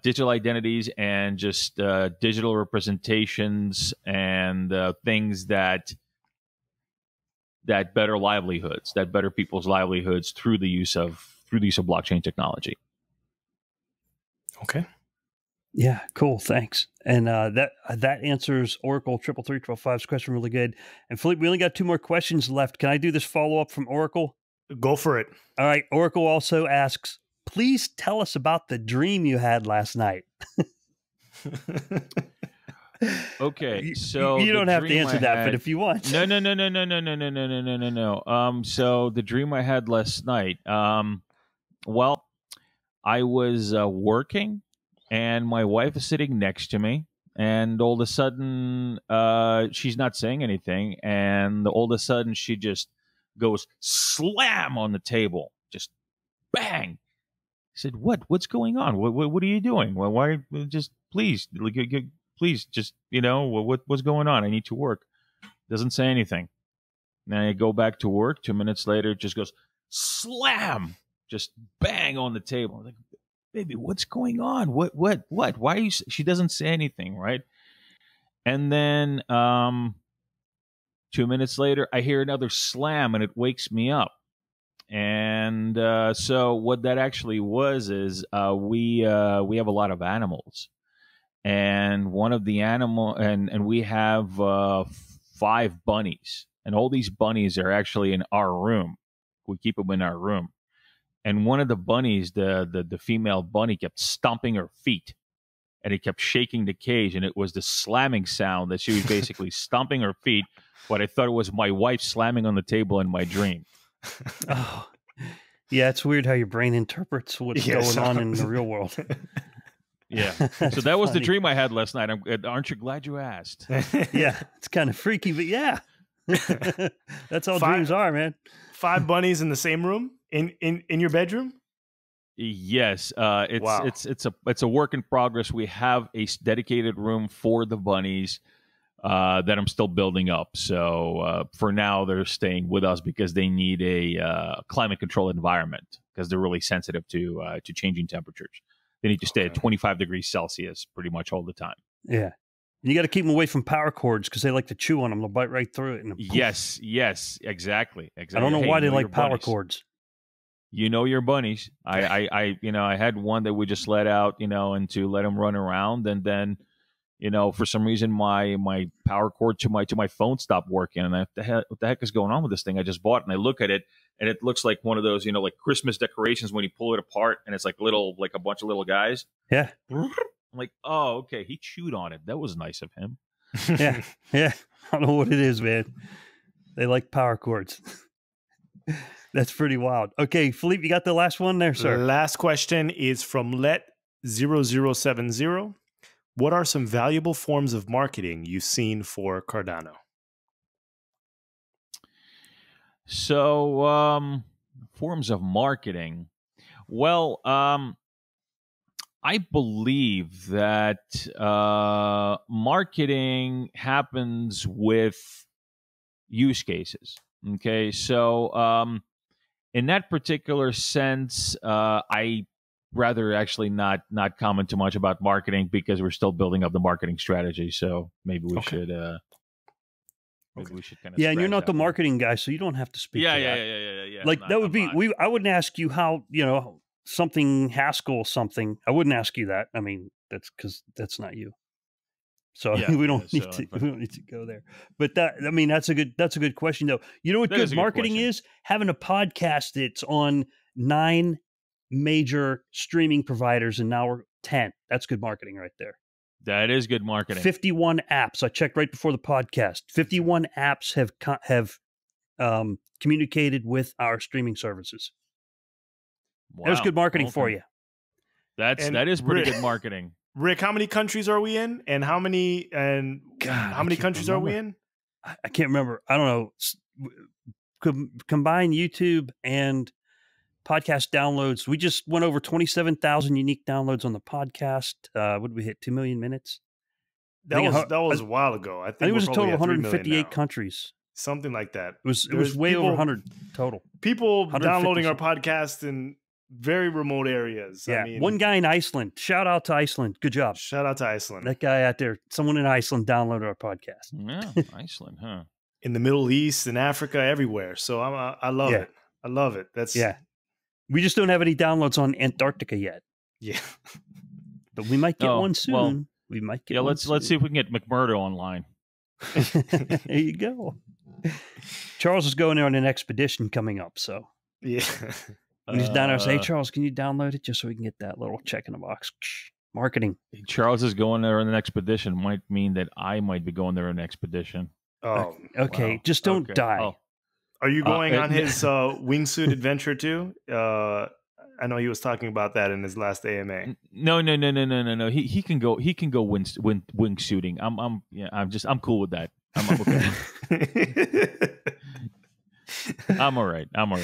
C: digital identities and just digital representations and things that better livelihoods, that better people's livelihoods through the use of blockchain technology.
A: Okay.
B: Yeah, cool. Thanks. And that answers Oracle 33355's question really good. And Philippe, we only got 2 more questions left. Can I do this follow up from Oracle?
A: Go for it.
B: All right. Oracle also asks, please tell us about the dream you had last night.
C: Okay, so
B: you don't have to answer that, but if you want.
C: No. So the dream I had last night. Well, I was working, and my wife is sitting next to me, and all of a sudden, she's not saying anything, and all of a sudden, she just goes slam on the table, just bang. I said, what's going on? What are you doing? Well, why just please just, what's going on? I need to work. Doesn't say anything. Then I go back to work. 2 minutes later, it just goes slam, just bang on the table. I'm like, baby, what's going on? What? Why are you? She doesn't say anything, right? And then 2 minutes later, I hear another slam, and it wakes me up. And so what that actually was is we have a lot of animals, and one of the and we have 5 bunnies, and all these bunnies are actually in our room. We keep them in our room, and one of the bunnies, the female bunny, kept stomping her feet, and it kept shaking the cage, and it was the slamming sound that she was basically stomping her feet. But I thought it was my wife slamming on the table in my dream.
B: Oh, yeah, it's weird how your brain interprets what's going on in the real world.
C: Yeah, so that was the dream I had last night. Aren't you glad you asked?
B: Yeah, it's kind of freaky, but yeah. That's all dreams are, man.
A: 5 bunnies in the same room in your bedroom?
C: Yes,
A: Wow.
C: it's a work in progress. We have a dedicated room for the bunnies that I'm still building up. So for now, they're staying with us because they need a climate controlled environment because they're really sensitive to changing temperatures. They need to stay at 25 degrees Celsius pretty much all the time.
B: Yeah. You got to keep them away from power cords because they like to chew on them. They'll bite right through it. And
C: Yes, exactly.
B: I don't know why they like power cords.
C: You know your bunnies. I had one that we just let out, and to let him run around, and then, for some reason my power cord to my phone stopped working, and what the heck is going on with this thing? I just bought it, and I look at it, and it looks like one of those, like Christmas decorations when you pull it apart, and it's like a bunch of little guys.
B: Yeah.
C: I'm like, oh, okay, he chewed on it. That was nice of him.
B: Yeah. I don't know what it is, man. They like power cords. That's pretty wild. Okay, Philippe, you got the last one there, sir?
A: Last question is from Let0070. What are some valuable forms of marketing you've seen for Cardano?
C: So, forms of marketing. Well, I believe that marketing happens with use cases. Okay, so in that particular sense, I rather actually not comment too much about marketing because we're still building up the marketing strategy. So maybe we should. Maybe we should kind of.
B: Yeah, and you're not the marketing guy, so you don't have to speak.
C: Yeah.
B: Like that would be. I wouldn't ask you how something Haskell something. I wouldn't ask you that. I mean, that's because that's not you. So we don't need to go there. But that's a good question though. You know what good marketing is? Having a podcast that's on 9 major streaming providers and now we're 10. That's good marketing right there.
C: That is good marketing.
B: 51 apps. I checked right before the podcast. 51 apps have communicated with our streaming services.
C: Wow.
B: That was good marketing for you.
C: That is pretty good marketing.
A: Rick, how many countries are we in? And how many countries are we in?
B: I can't remember. I don't know. Combine YouTube and podcast downloads. We just went over 27,000 unique downloads on the podcast. What did we hit? 2 million minutes?
A: That was a while ago. I think
B: it was a total of 158 countries.
A: Something like that.
B: It was way over 100 total.
A: People downloading our podcast in very remote areas.
B: Yeah, one guy in Iceland. Shout out to Iceland. Good job.
A: Shout out to Iceland.
B: That guy out there. Someone in Iceland downloaded our podcast.
C: Yeah, Iceland, huh?
A: In the Middle East, in Africa, everywhere. So I love it. I love it.
B: We just don't have any downloads on Antarctica yet.
A: Yeah,
B: but we might get one soon. Well, we might get.
C: Yeah, let's see if we can get McMurdo online.
B: There you go. Charles is going there on an expedition coming up. So
A: yeah.
B: When he's down there, say, hey, Charles, can you download it just so we can get that little check in the box? Marketing.
C: Charles is going there on an expedition might mean that I might be going there on an expedition.
A: Oh,
B: okay. Wow. Just don't die. Oh.
A: Are you going on his wingsuit adventure too? I know he was talking about that in his last AMA.
C: No. He can go. He can go wingsuiting. I'm cool with that. I'm okay. I'm all right. No.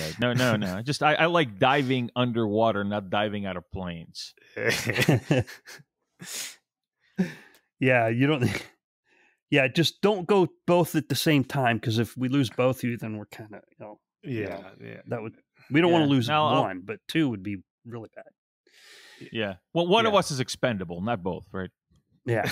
C: Just I like diving underwater, not diving out of planes.
B: Yeah, you don't. Yeah, just don't go both at the same time because if we lose both of you, then we're kind of
A: yeah.
B: That would we don't want to lose one, but 2 would be really bad.
C: Yeah. Well, one of us is expendable, not both, right?
B: Yeah,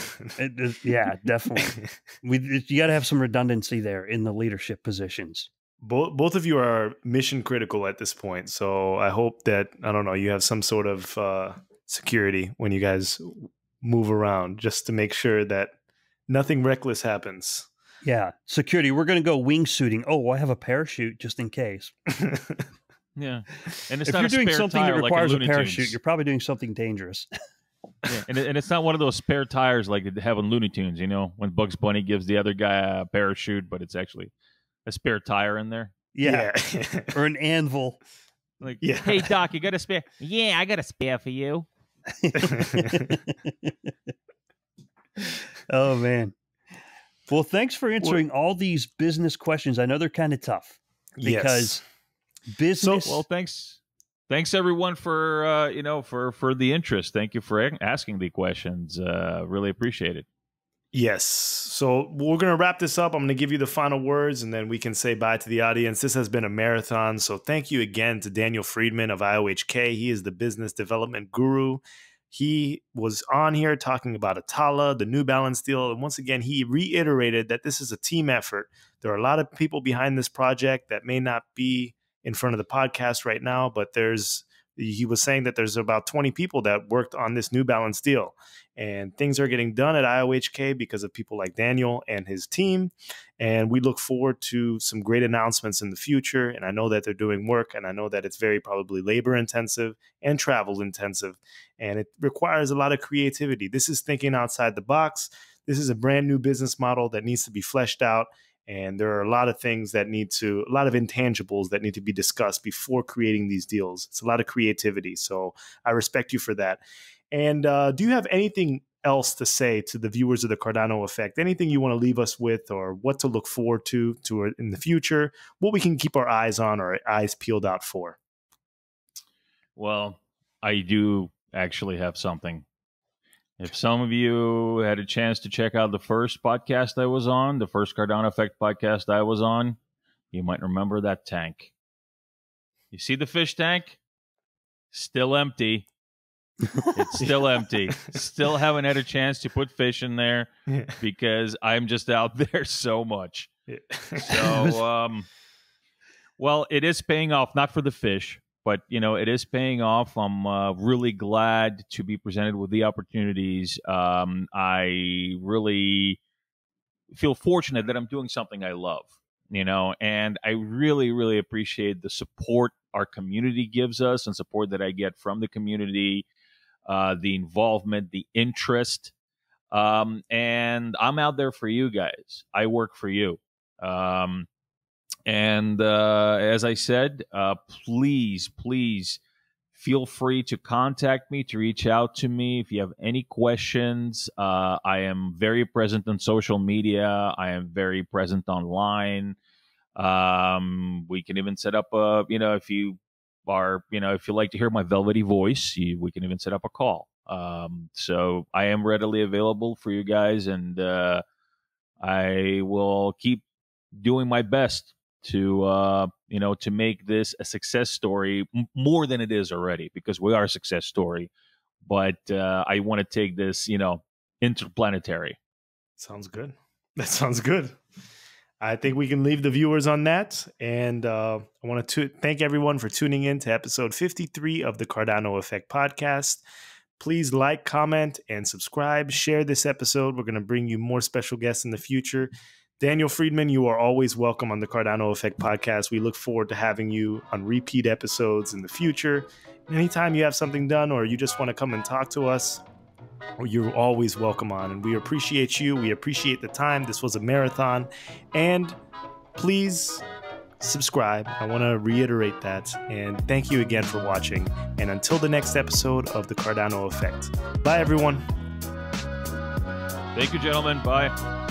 B: yeah, definitely. You got to have some redundancy there in the leadership positions.
A: Both of you are mission critical at this point, so I hope that you have some sort of security when you guys move around, just to make sure that nothing reckless happens.
B: Yeah, security. We're going to go wingsuiting. Oh, I have a parachute just in case.
C: Yeah, and it's
B: if
C: not
B: you're doing something that requires
C: like
B: a parachute, you're probably doing something dangerous.
C: Yeah, and it's not one of those spare tires like they have in Looney Tunes. When Bugs Bunny gives the other guy a parachute, but it's actually a spare tire in there.
B: Yeah. Or an anvil.
C: Like, hey, Doc, you got a spare? Yeah, I got a spare for you.
B: Oh, man. Well, thanks for answering all these business questions. I know they're kind of tough because business.
C: Well, thanks everyone for for the interest. Thank you for asking the questions. Really appreciate it.
A: Yes. So we're going to wrap this up. I'm going to give you the final words and then we can say bye to the audience. This has been a marathon. So thank you again to Daniel Friedman of IOHK. He is the business development guru. He was on here talking about Atala, the New Balance deal. And once again, he reiterated that this is a team effort. There are a lot of people behind this project that may not be in front of the podcast right now, but he was saying that there's about 20 people that worked on this New Balance deal. And things are getting done at IOHK because of people like Daniel and his team. And we look forward to some great announcements in the future. And I know that they're doing work, and I know that it's very probably labor intensive and travel intensive. And it requires a lot of creativity. This is thinking outside the box. This is a brand new business model that needs to be fleshed out. And there are a lot of things a lot of intangibles that need to be discussed before creating these deals. It's a lot of creativity. So I respect you for that. And do you have anything else to say to the viewers of the Cardano Effect? Anything you want to leave us with, or what to look forward to in the future? What we can keep our eyes on or eyes peeled out for?
C: Well, I do actually have something. If some of you had a chance to check out the first podcast I was on, the first Cardano Effect podcast I was on, you might remember that tank. You see the fish tank? Still empty. It's still empty. Still haven't had a chance to put fish in there because I'm just out there so much. So, well, it is paying off, not for the fish, but, it is paying off. I'm really glad to be presented with the opportunities. I really feel fortunate that I'm doing something I love, and I really, really appreciate the support our community gives us and support that I get from the community, the involvement, the interest. And I'm out there for you guys. I work for you. And as I said, please feel free to contact me, to reach out to me if you have any questions. I am very present on social media. I am very present online. We can even set up if you like to hear my velvety voice, we can even set up a call. So I am readily available for you guys, and I will keep doing my best to make this a success story more than it is already, because we are a success story. But I want to take this, interplanetary.
A: Sounds good. That sounds good. I think we can leave the viewers on that. And I want to thank everyone for tuning in to episode 53 of the Cardano Effect podcast. Please like, comment, and subscribe. Share this episode. We're going to bring you more special guests in the future. Daniel Friedman, you are always welcome on the Cardano Effect podcast. We look forward to having you on repeat episodes in the future. Anytime you have something done or you just want to come and talk to us, you're always welcome on. And we appreciate you. We appreciate the time. This was a marathon. And please subscribe. I want to reiterate that. And thank you again for watching. And until the next episode of the Cardano Effect. Bye, everyone.
C: Thank you, gentlemen. Bye.